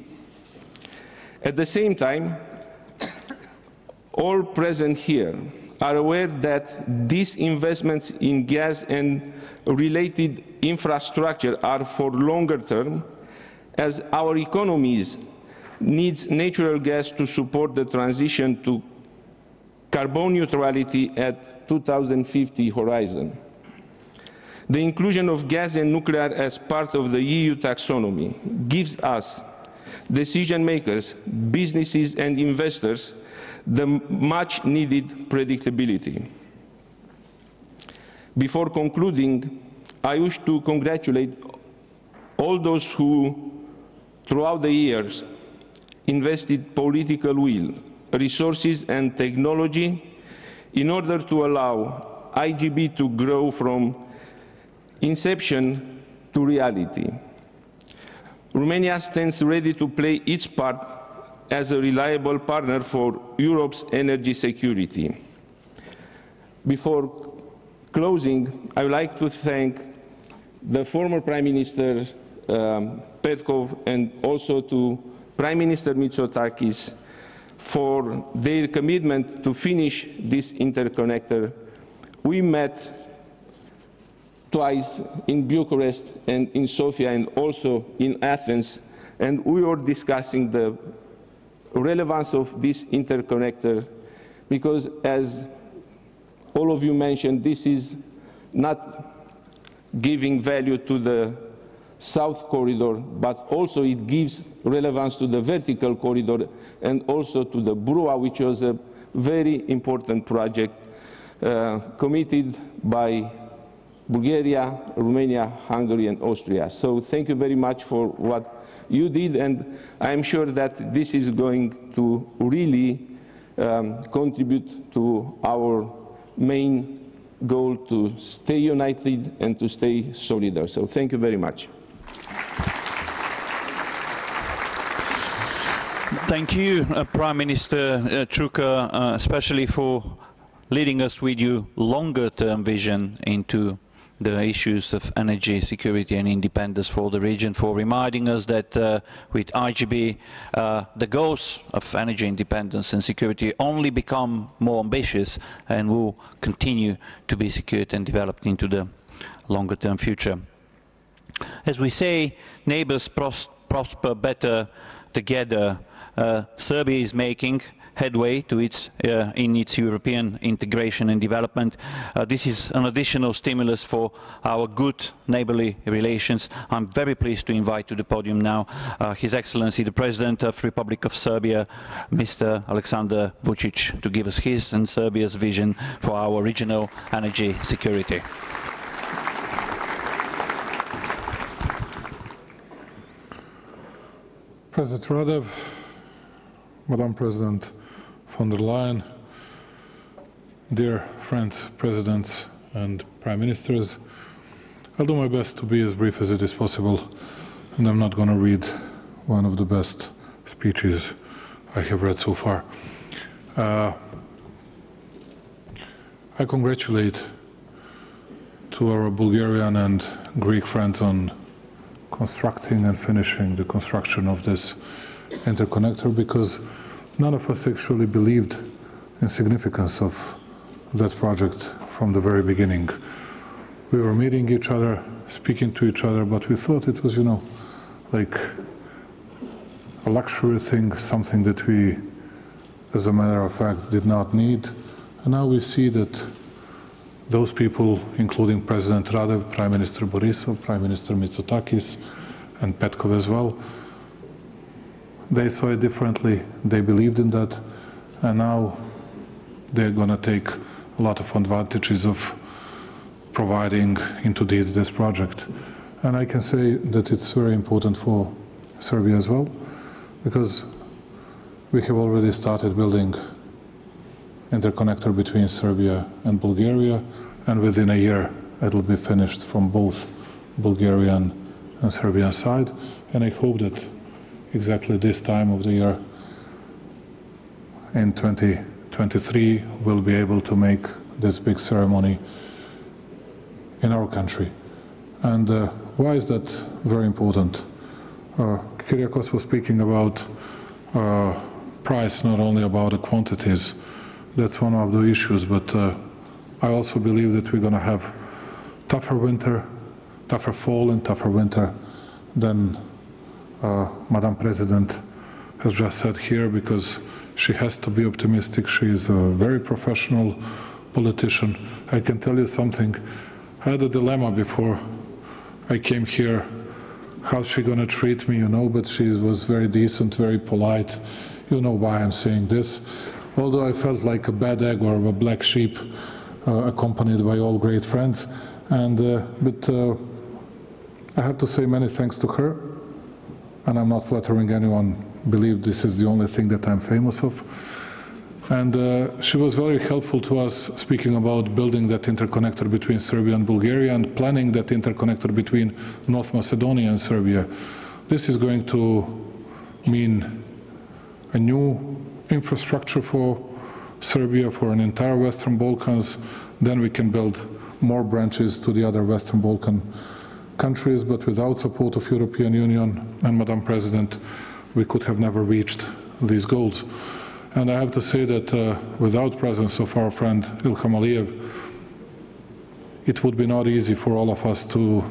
At the same time, all present here are aware that these investments in gas and related infrastructure are for longer term, as our economies need natural gas to support the transition to carbon neutrality at 2050 horizon. The inclusion of gas and nuclear as part of the EU taxonomy gives us, decision makers, businesses and investors, the much needed predictability. Before concluding, I wish to congratulate all those who, throughout the years, invested political will, resources and technology in order to allow IGB to grow from inception to reality. Romania stands ready to play its part as a reliable partner for Europe's energy security. Before closing, I would like to thank the former Prime Minister Petkov and also to Prime Minister Mitsotakis for their commitment to finish this interconnector. We met twice in Bucharest and in Sofia and also in Athens, and we were discussing the relevance of this interconnector because, as all of you mentioned, this is not giving value to the south corridor, but also it gives relevance to the vertical corridor and also to the BRUA, which was a very important project committed by Bulgaria, Romania, Hungary and Austria. So thank you very much for what you did, and I'm sure that this is going to really contribute to our main goal to stay united and to stay solidar. So thank you very much. Thank you, Prime Minister Čuka, especially for leading us with your longer-term vision into the issues of energy security and independence for the region, for reminding us that with IGB the goals of energy independence and security only become more ambitious and will continue to be secured and developed into the longer-term future. As we say, neighbors prosper better together. Serbia is making headway to in its European integration and development. This is an additional stimulus for our good neighbourly relations. I'm very pleased to invite to the podium now His Excellency the President of the Republic of Serbia, Mr. Aleksandar Vučić, to give us his and Serbia's vision for our regional energy security. President Radev, Madam President von der Leyen, dear friends, presidents and prime ministers, I'll do my best to be as brief as it is possible, and I'm not going to read one of the best speeches I have read so far. I congratulate to our Bulgarian and Greek friends on constructing and finishing the construction of this interconnector, because none of us actually believed in significance of that project from the very beginning. We were meeting each other, speaking to each other, but we thought it was, you know, like a luxury thing, something that we, as a matter of fact, did not need. And now we see that those people, including President Radev, Prime Minister Borisov, Prime Minister Mitsotakis, and Petkov as well, they saw it differently, they believed in that, and now they're going to take a lot of advantages of providing into this project. And I can say that it's very important for Serbia as well, because we have already started building interconnector between Serbia and Bulgaria, and within a year it will be finished from both Bulgarian and Serbian side. And I hope that exactly this time of the year, in 2023, we'll be able to make this big ceremony in our country. And why is that very important? Kyriakos was speaking about price, not only about the quantities. That's one of the issues, but I also believe that we're going to have tougher winter, tougher fall and tougher winter than Madam President has just said here, because she has to be optimistic. She is a very professional politician. I can tell you something. I had a dilemma before I came here. How's she going to treat me, you know, but she was very decent, very polite. You know why I'm saying this. Although I felt like a bad egg or a black sheep, accompanied by all great friends. But I have to say many thanks to her, and I'm not flattering anyone. Believe this is the only thing that I'm famous of. And she was very helpful to us, speaking about building that interconnector between Serbia and Bulgaria and planning that interconnector between North Macedonia and Serbia. This is going to mean a new infrastructure for Serbia, for an entire Western Balkans. Then we can build more branches to the other Western Balkan countries, but without support of European Union and Madam President, we could have never reached these goals. And I have to say that without presence of our friend Ilham Aliyev, it would be not easy for all of us to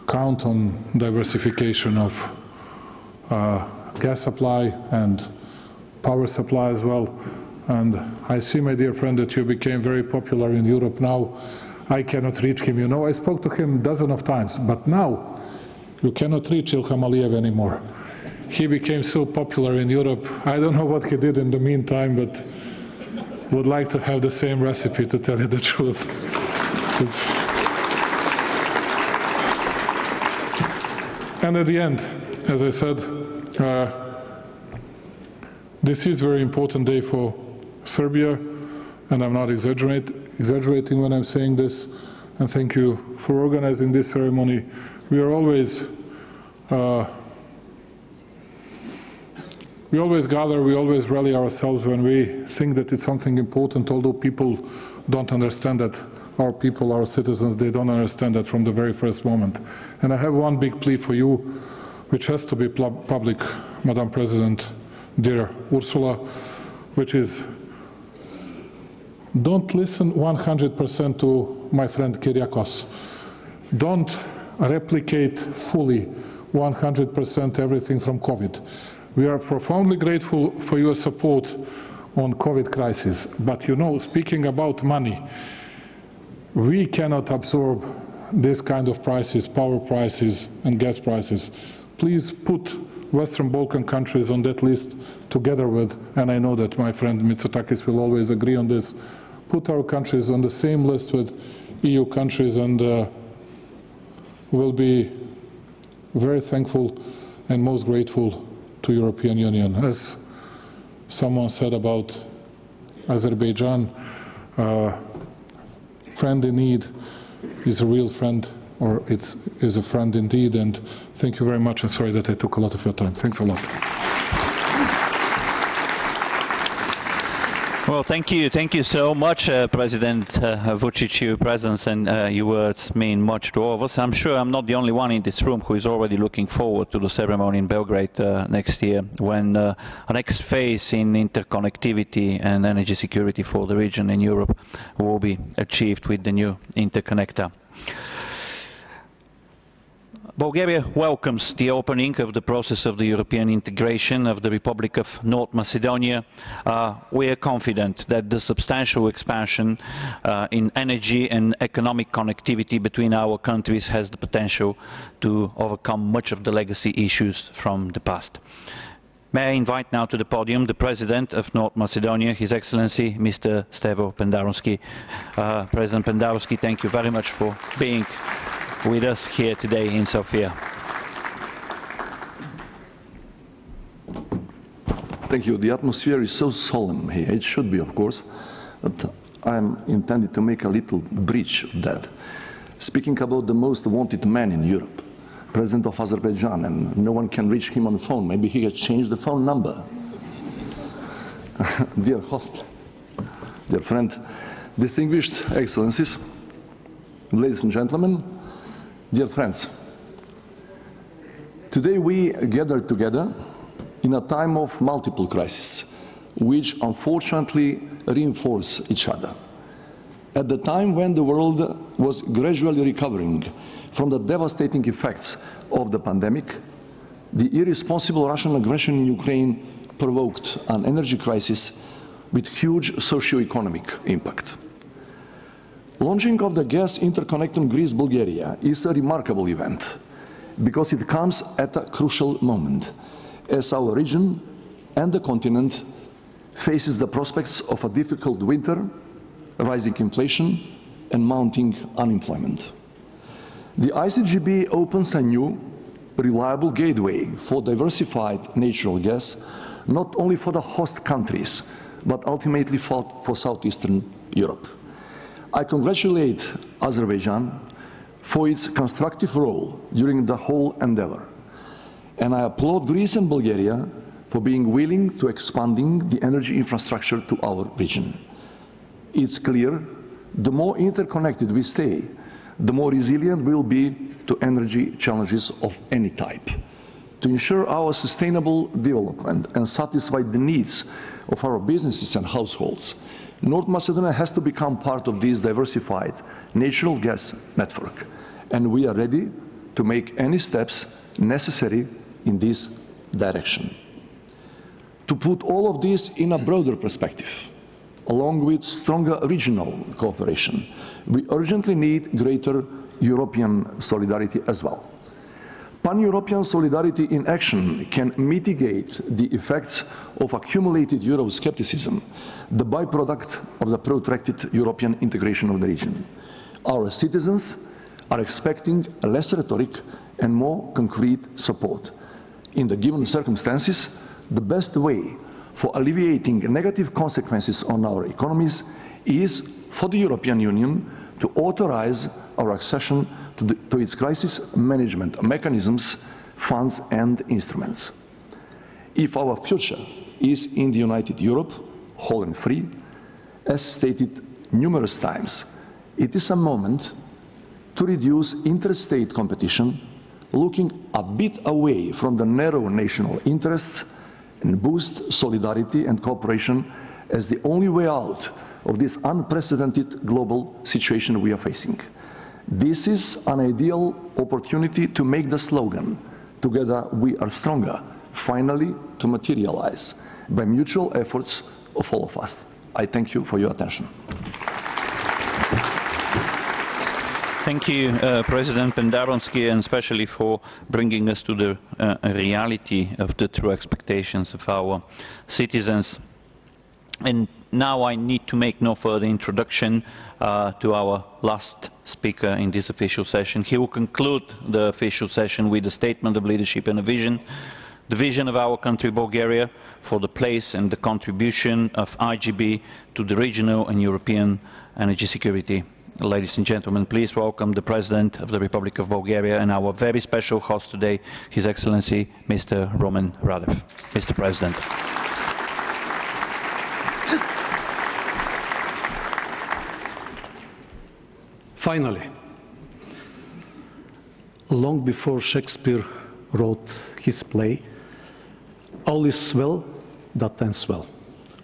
count on diversification of gas supply and power supply as well. And I see, my dear friend, that you became very popular in Europe now. I cannot reach him, you know. I spoke to him dozens of times, but now you cannot reach Ilham Aliyev anymore. He became so popular in Europe. I don't know what he did in the meantime, but would like to have the same recipe, to tell you the truth. And at the end, as I said, this is a very important day for Serbia, and I'm not exaggerating when I'm saying this. And thank you for organizing this ceremony. We always gather, we always rally ourselves when we think that it's something important, although people don't understand that. Our people, our citizens, they don't understand that from the very first moment. And I have one big plea for you, which has to be public, Madam President, dear Ursula, which is, don't listen 100% to my friend Kyriakos. Don't replicate fully 100% everything from COVID. We are profoundly grateful for your support on COVID crisis. But you know, speaking about money, we cannot absorb this kind of prices, power prices and gas prices. Please put Western Balkan countries on that list together with, and I know that my friend Mitsotakis will always agree on this, put our countries on the same list with EU countries, and we'll be very thankful and most grateful to European Union. As someone said about Azerbaijan, friend in need is a real friend, or is a friend indeed. And thank you very much, and sorry that I took a lot of your time. Thanks a lot. Well, thank you so much, President Vučić. Your presence and your words mean much to all of us. I'm sure I'm not the only one in this room who is already looking forward to the ceremony in Belgrade next year, when the next phase in interconnectivity and energy security for the region in Europe will be achieved with the new interconnector. Bulgaria welcomes the opening of the process of the European integration of the Republic of North Macedonia. We are confident that the substantial expansion in energy and economic connectivity between our countries has the potential to overcome much of the legacy issues from the past. May I invite now to the podium the President of North Macedonia, His Excellency Mr. Stevo Pendarovski. President Pendarovski, thank you very much for being with us here today in Sofia. Thank you. The atmosphere is so solemn here. It should be, of course, but I'm intended to make a little bridge of that. Speaking about the most wanted man in Europe, President of Azerbaijan, and no one can reach him on the phone. Maybe he has changed the phone number. Dear host, dear friend, distinguished excellencies, ladies and gentlemen, dear friends, today we gather together in a time of multiple crises, which unfortunately reinforce each other. At the time when the world was gradually recovering from the devastating effects of the pandemic, the irresponsible Russian aggression in Ukraine provoked an energy crisis with huge socio-economic impact. Launching of the gas interconnection Greece-Bulgaria is a remarkable event because it comes at a crucial moment as our region and the continent faces the prospects of a difficult winter, rising inflation and mounting unemployment. The ICGB opens a new, reliable gateway for diversified natural gas, not only for the host countries, but ultimately for Southeastern Europe. I congratulate Azerbaijan for its constructive role during the whole endeavor, and I applaud Greece and Bulgaria for being willing to expanding the energy infrastructure to our region. It's clear, the more interconnected we stay, the more resilient we'll be to energy challenges of any type. To ensure our sustainable development and satisfy the needs of our businesses and households, North Macedonia has to become part of this diversified natural gas network, and we are ready to make any steps necessary in this direction. To put all of this in a broader perspective, along with stronger regional cooperation, we urgently need greater European solidarity as well. Pan-European solidarity in action can mitigate the effects of accumulated Euroscepticism, the byproduct of the protracted European integration of the region. Our citizens are expecting less rhetoric and more concrete support. In the given circumstances, the best way for alleviating negative consequences on our economies is for the European Union to authorize our accession to its crisis management mechanisms, funds and instruments. If our future is in the united Europe, whole and free, as stated numerous times, it is a moment to reduce interstate competition, looking a bit away from the narrow national interests, and boost solidarity and cooperation as the only way out of this unprecedented global situation we are facing. This is an ideal opportunity to make the slogan, "Together we are stronger," finally to materialize by mutual efforts of all of us. I thank you for your attention. Thank you, President Pendaronsky, and especially for bringing us to the reality of the true expectations of our citizens. And now I need to make no further introduction to our last speaker in this official session. He will conclude the official session with a statement of leadership and a vision. The vision of our country, Bulgaria, for the place and the contribution of ICGB to the regional and European energy security. Ladies and gentlemen, please welcome the President of the Republic of Bulgaria and our very special host today, His Excellency, Mr. Roman Radev. Mr. President. Finally, long before Shakespeare wrote his play, all is well that ends well.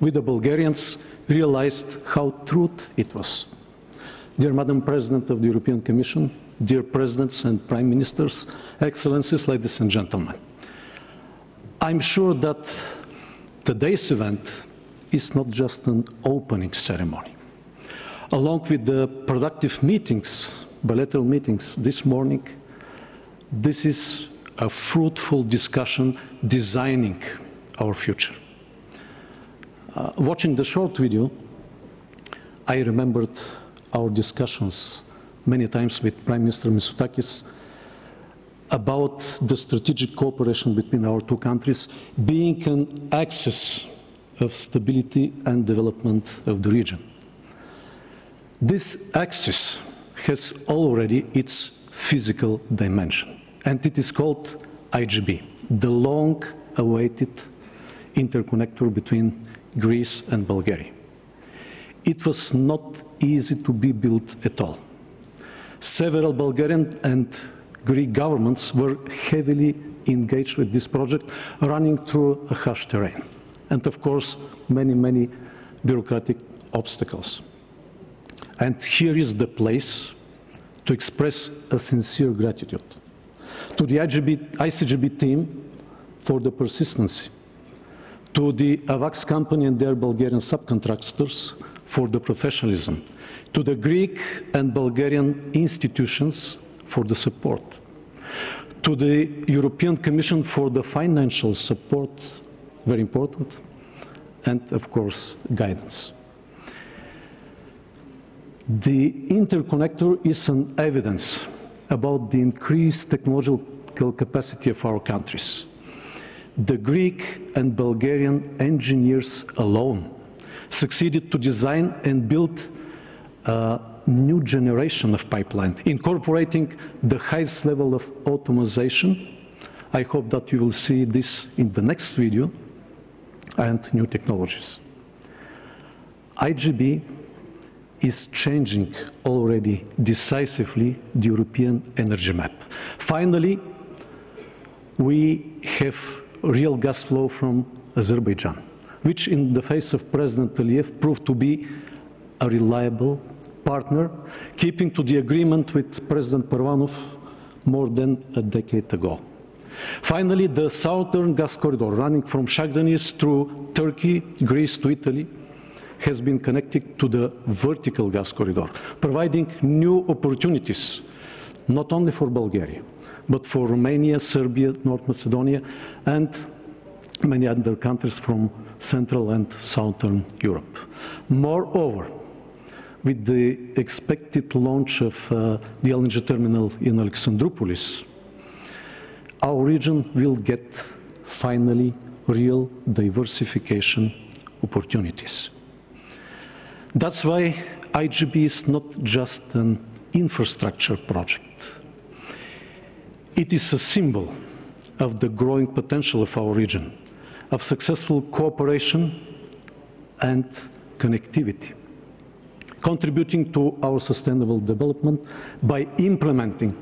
We, the Bulgarians, realized how true it was. Dear Madam President of the European Commission, dear Presidents and Prime Ministers, Excellencies, ladies and gentlemen, I'm sure that today's event is not just an opening ceremony. Along with the productive meetings, bilateral meetings this morning, this is a fruitful discussion designing our future. Watching the short video, I remembered our discussions many times with Prime Minister Mitsotakis about the strategic cooperation between our two countries being an axis of stability and development of the region. This axis has already its physical dimension, and it is called ICGB, the long-awaited interconnector between Greece and Bulgaria. It was not easy to be built at all. Several Bulgarian and Greek governments were heavily engaged with this project, running through a harsh terrain, and of course many bureaucratic obstacles. And here is the place to express a sincere gratitude to the ICGB team for the persistency, to the AVAX company and their Bulgarian subcontractors for the professionalism, to the Greek and Bulgarian institutions for the support, to the European Commission for the financial support, very important, and of course guidance. The interconnector is an evidence about the increased technological capacity of our countries. The Greek and Bulgarian engineers alone succeeded to design and build a new generation of pipeline, incorporating the highest level of automation. I hope that you will see this in the next video, and new technologies. ICGB is changing already decisively the European energy map. Finally, we have real gas flow from Azerbaijan, which in the face of President Aliyev proved to be a reliable partner, keeping to the agreement with President Parvanov more than a decade ago. Finally, the southern gas corridor running from Shagdanis through Turkey, Greece to Italy has been connected to the vertical gas corridor, providing new opportunities not only for Bulgaria, but for Romania, Serbia, North Macedonia, and many other countries from Central and Southern Europe. Moreover, with the expected launch of the LNG terminal in Alexandroupolis, our region will get finally real diversification opportunities. That's why ICGB is not just an infrastructure project. It is a symbol of the growing potential of our region, of successful cooperation and connectivity, contributing to our sustainable development by implementing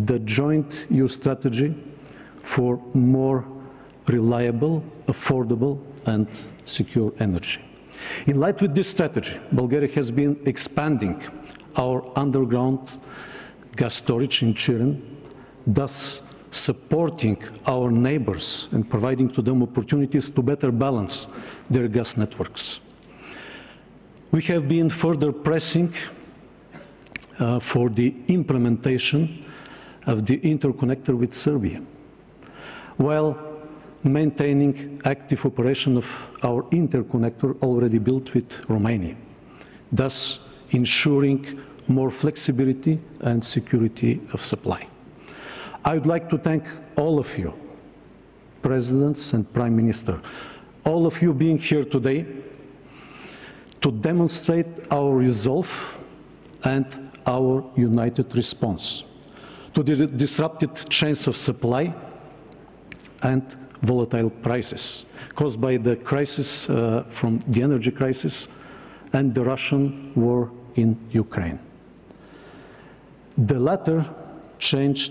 the joint EU strategy for more reliable, affordable and secure energy. In light with this strategy, Bulgaria has been expanding our underground gas storage in Chirin, thus supporting our neighbors and providing to them opportunities to better balance their gas networks. We have been further pressing for the implementation of the interconnector with Serbia, while maintaining active operation of our interconnector already built with Romania, thus ensuring more flexibility and security of supply. I would like to thank all of you, Presidents and Prime Minister, all of you being here today to demonstrate our resolve and our united response to the disrupted chains of supply and volatile prices caused by the crisis from the energy crisis and the Russian war in Ukraine. The latter changed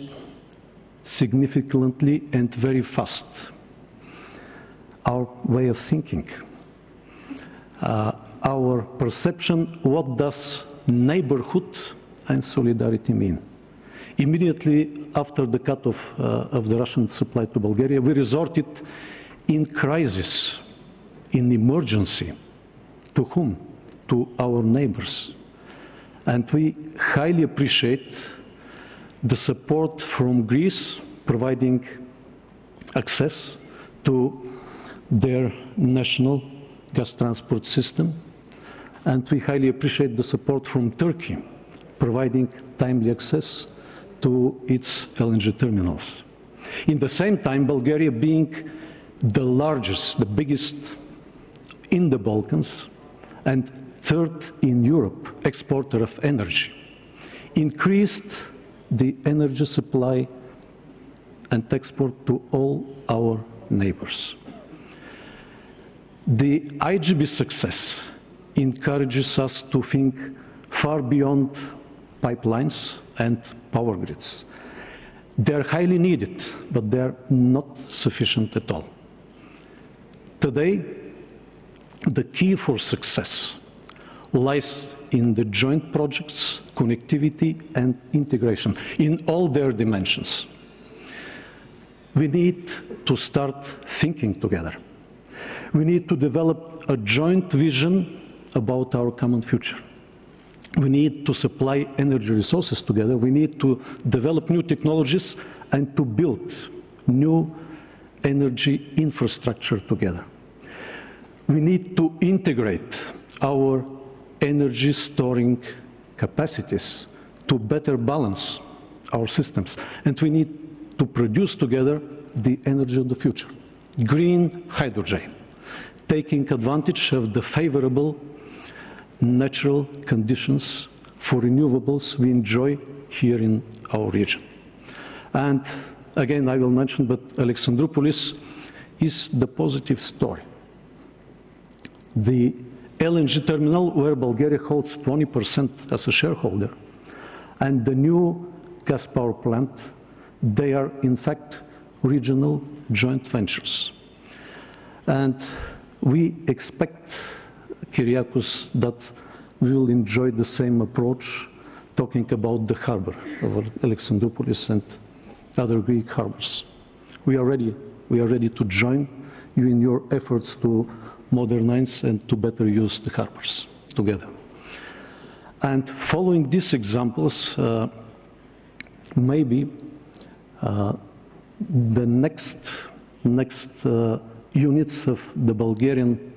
significantly and very fast our way of thinking, our perception, what does neighborhood and solidarity mean. Immediately after the cut-off of the Russian supply to Bulgaria, we resorted in crisis, in emergency. To whom? To our neighbors. And we highly appreciate the support from Greece, providing access to their national gas transport system. And we highly appreciate the support from Turkey, providing timely access to its LNG terminals. In the same time, Bulgaria, being the largest, the biggest in the Balkans and third in Europe exporter of energy, increased the energy supply and export to all our neighbors. The ICGB success encourages us to think far beyond pipelines and power grids. They are highly needed, but they are not sufficient at all. Today, the key for success lies in the joint projects, connectivity and integration in all their dimensions. We need to start thinking together. We need to develop a joint vision about our common future. We need to supply energy resources together. We need to develop new technologies and to build new energy infrastructure together. We need to integrate our energy storing capacities to better balance our systems. And we need to produce together the energy of the future, green hydrogen, taking advantage of the favorable natural conditions for renewables we enjoy here in our region. And again, I will mention, but Alexandroupolis is the positive story. The LNG terminal, where Bulgaria holds 20% as a shareholder, and the new gas power plant, they are in fact regional joint ventures. And we expect, Kyriakos, that we will enjoy the same approach talking about the harbor of Alexandroupolis and other Greek harbors. We are ready to join you in your efforts to modernize and to better use the harbors together. And following these examples, maybe the next units of the Bulgarian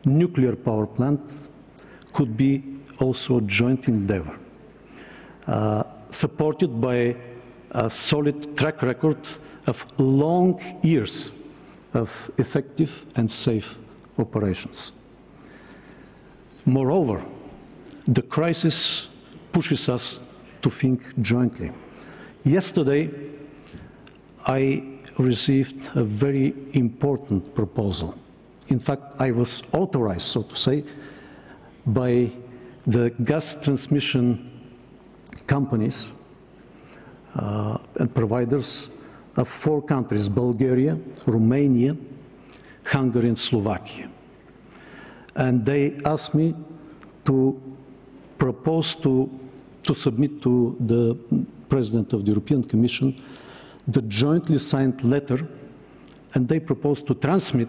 nuclear power plant could be also a joint endeavor, supported by a solid track record of long years of effective and safe operations. Moreover, the crisis pushes us to think jointly. Yesterday, I received a very important proposal. In fact, I was authorized, so to say, by the gas transmission companies and providers of 4 countries, Bulgaria, Romania, Hungary and Slovakia. And they asked me to propose to submit to the President of the European Commission the jointly signed letter, and they proposed to transmit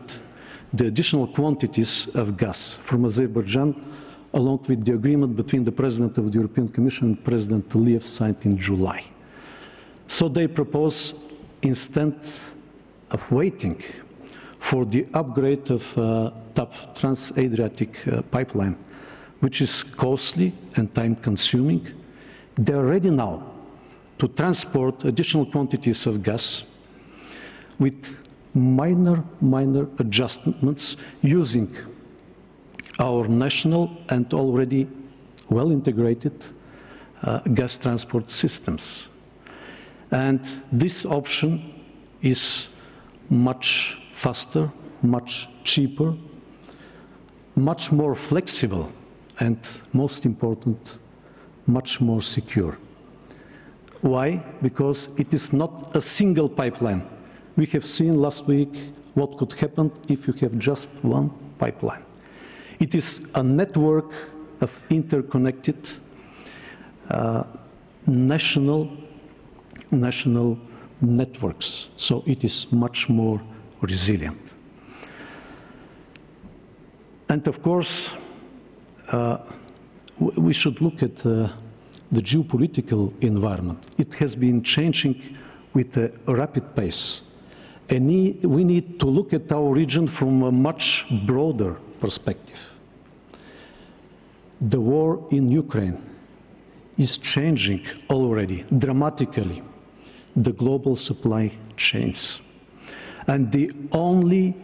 the additional quantities of gas from Azerbaijan along with the agreement between the President of the European Commission and President Aliyev signed in July. So they propose, instead of waiting for the upgrade of TAP, Trans-Adriatic pipeline, which is costly and time-consuming, they are ready now to transport additional quantities of gas with minor adjustments using our national and already well-integrated gas transport systems. And this option is much faster, much cheaper, much more flexible, and most important, much more secure. Why? Because it is not a single pipeline. We have seen last week what could happen if you have just one pipeline. It is a network of interconnected national networks, so it is much more resilient. And of course, we should look at the geopolitical environment. It has been changing with a rapid pace. And we need to look at our region from a much broader perspective. The war in Ukraine is changing already dramatically the global supply chains. And the only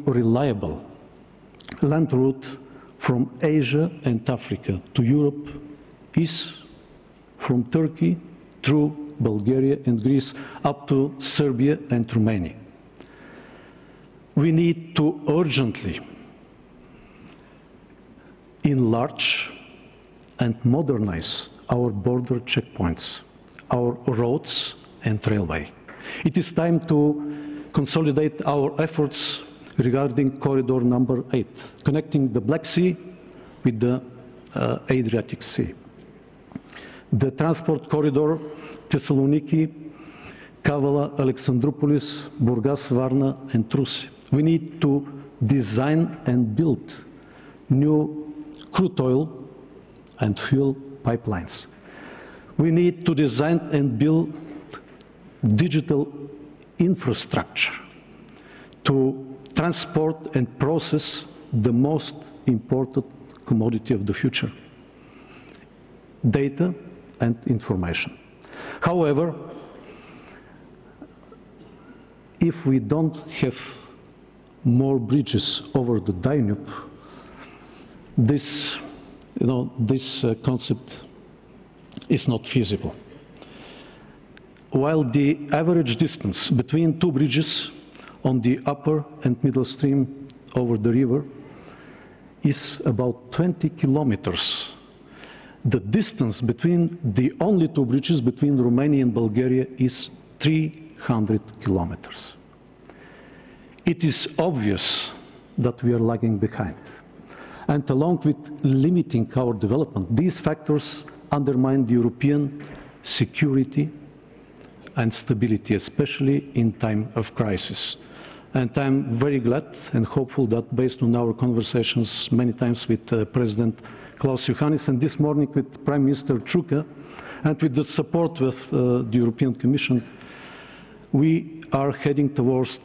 reliable land route from Asia and Africa to Europe is from Turkey through Bulgaria and Greece up to Serbia and Romania. We need to urgently enlarge and modernize our border checkpoints, our roads and railway. It is time to consolidate our efforts regarding corridor number 8, connecting the Black Sea with the Adriatic Sea. The transport corridor Thessaloniki Kavala, Alexandroupolis, Burgas, Varna, and Trusi. We need to design and build new crude oil and fuel pipelines. We need to design and build digital infrastructure to transport and process the most important commodity of the future, data and information. However, if we don't have more bridges over the Danube, this concept is not feasible. While the average distance between two bridges on the upper and middle stream over the river is about 20 kilometers, the distance between the only two bridges between Romania and Bulgaria is 300 kilometers. It is obvious that we are lagging behind. And along with limiting our development, these factors undermine the European security and stability, especially in time of crisis. And I'm very glad and hopeful that based on our conversations many times with President Klaus Iohannis and this morning with Prime Minister Čuka and with the support of the European Commission, we are heading towards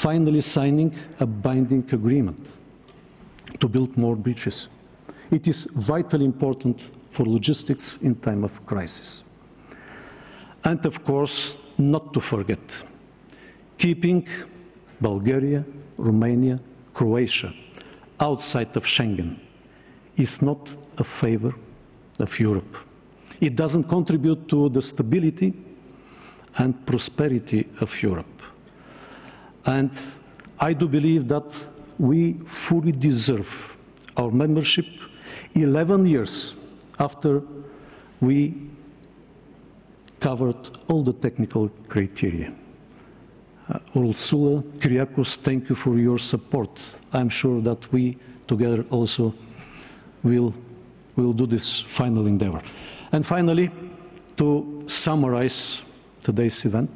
finally signing a binding agreement to build more bridges. It is vitally important for logistics in time of crisis. And of course, not to forget, keeping Bulgaria, Romania, Croatia outside of Schengen is not a favor of Europe. It doesn't contribute to the stability and prosperity of Europe. And I do believe that we fully deserve our membership 11 years after we covered all the technical criteria. Ursula, Kyriakos, thank you for your support. I'm sure that we together also will do this final endeavor. And finally, to summarize today's event,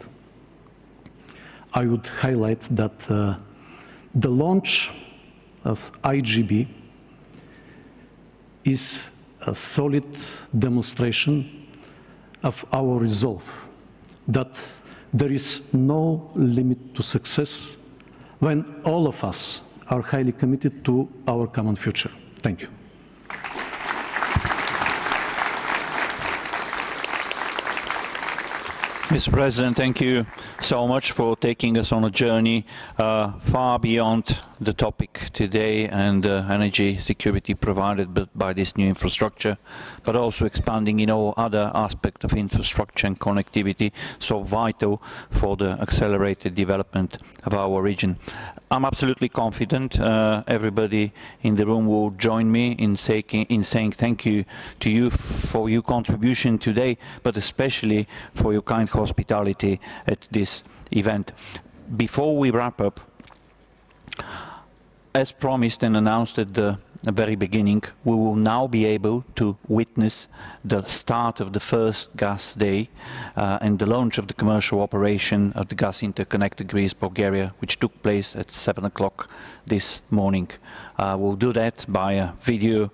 I would highlight that the launch of ICGB is a solid demonstration of our resolve that there is no limit to success when all of us are highly committed to our common future. Thank you. Mr. President, thank you so much for taking us on a journey far beyond the topic today and energy security provided by this new infrastructure, but also expanding in all other aspects of infrastructure and connectivity, so vital for the accelerated development of our region. I'm absolutely confident everybody in the room will join me in saying thank you to you for your contribution today, but especially for your kind hospitality at this event. Before we wrap up, as promised and announced at the very beginning, we will now be able to witness the start of the first gas day and the launch of the commercial operation of the gas interconnector Greece-Bulgaria, which took place at 7 o'clock this morning. We'll do that by a video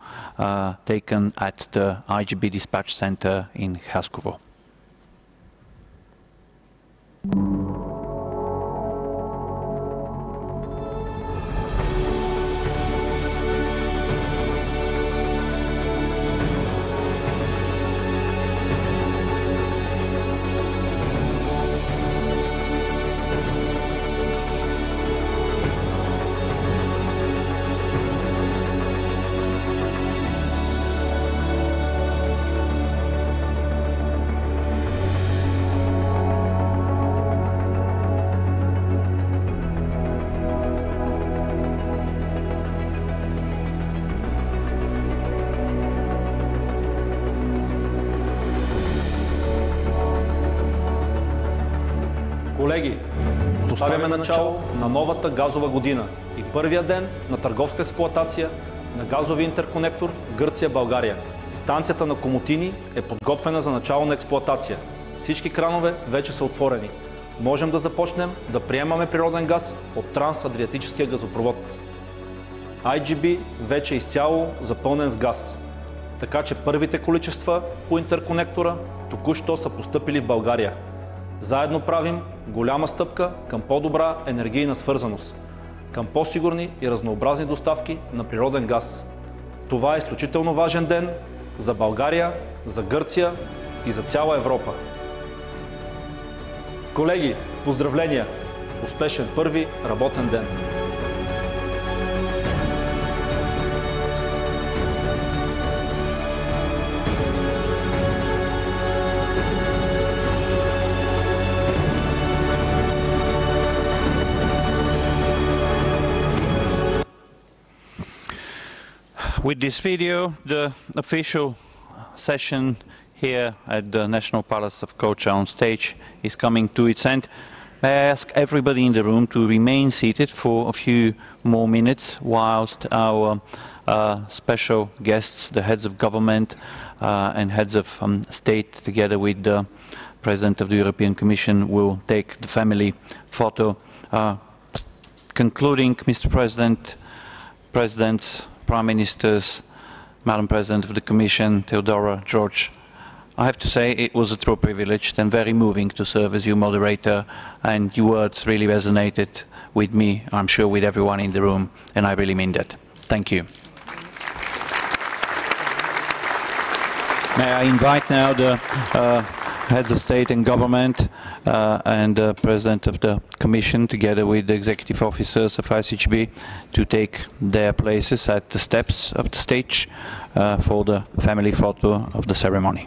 taken at the ICGB dispatch center in Haskovo. Колеги, поставяме начало на новата газова година и първия ден на търговска експлоатация на газови интерконектор Гърция-България. Станцията на Комотини е подготвена за начало на експлоатация. Всички кранове вече са отворени. можем да започнем да приемаме природен газ от трансадриатическия газопровод. ICGB вече е изцяло запълнен с газ, така че първите количества по интерконектора току-що са постъпили в България. Заедно правим голяма стъпка към по-добра енергийна свързаност, към по-сигурни и разнообразни доставки на природен газ. Това е изключително важен ден за България, за Гърция и за цяла Европа. Колеги, поздравления! Успешен първи работен ден! With this video, the official session here at the National Palace of Kocha on stage is coming to its end. May I ask everybody in the room to remain seated for a few more minutes whilst our special guests, the heads of government and heads of state, together with the President of the European Commission, will take the family photo. Concluding, Mr. President, Presidents, Prime Ministers, Madam President of the Commission, Theodora, George, I have to say it was a true privilege and very moving to serve as your moderator, and your words really resonated with me, I'm sure with everyone in the room, and I really mean that. Thank you. May I invite now the heads of state and government and the President of the Commission, together with the executive officers of ICGB, to take their places at the steps of the stage for the family photo of the ceremony.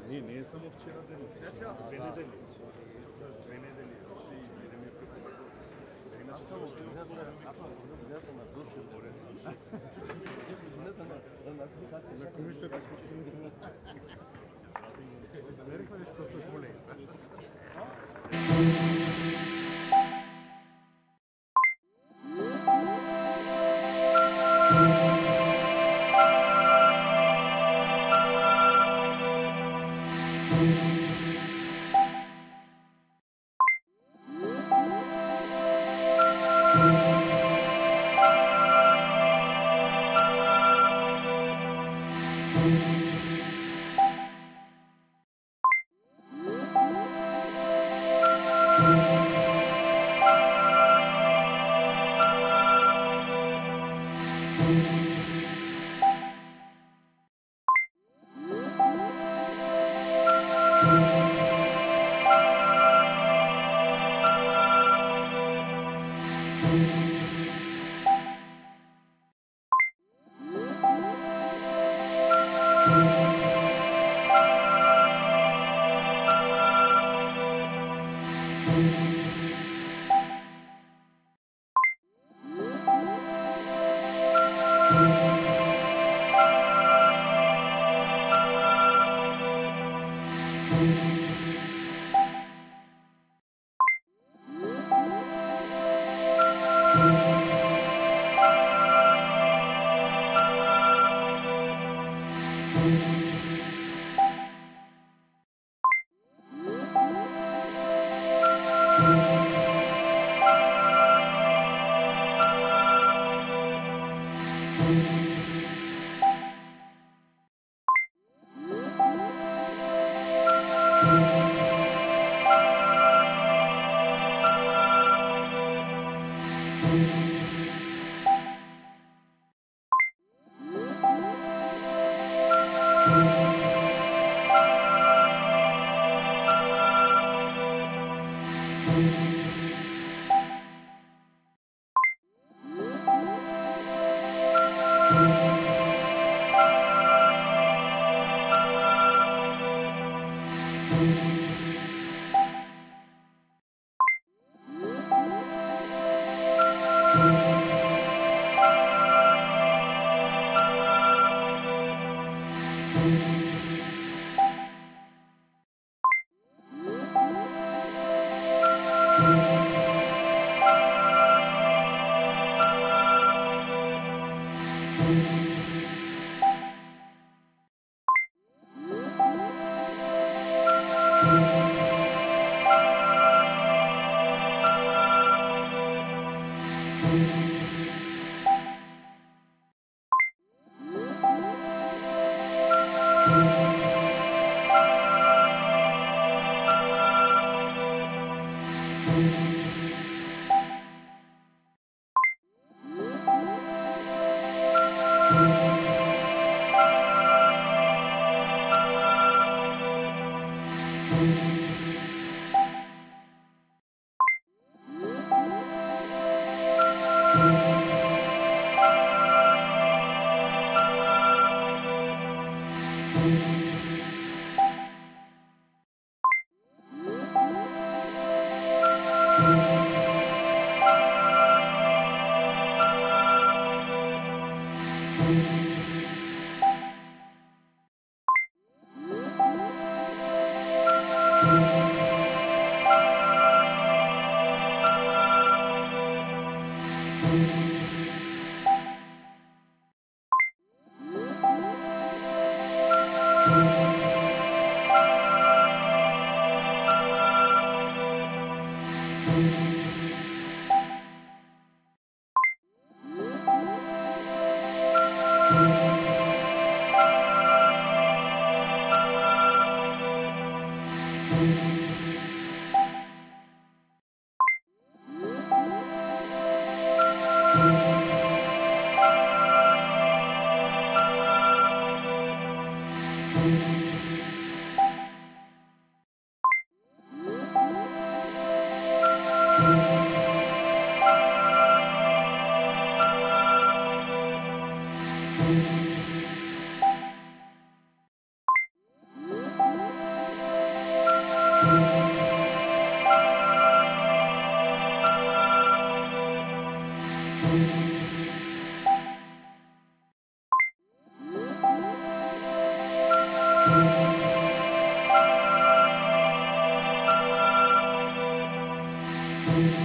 Не само вчера ден, две недели. Thank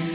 you.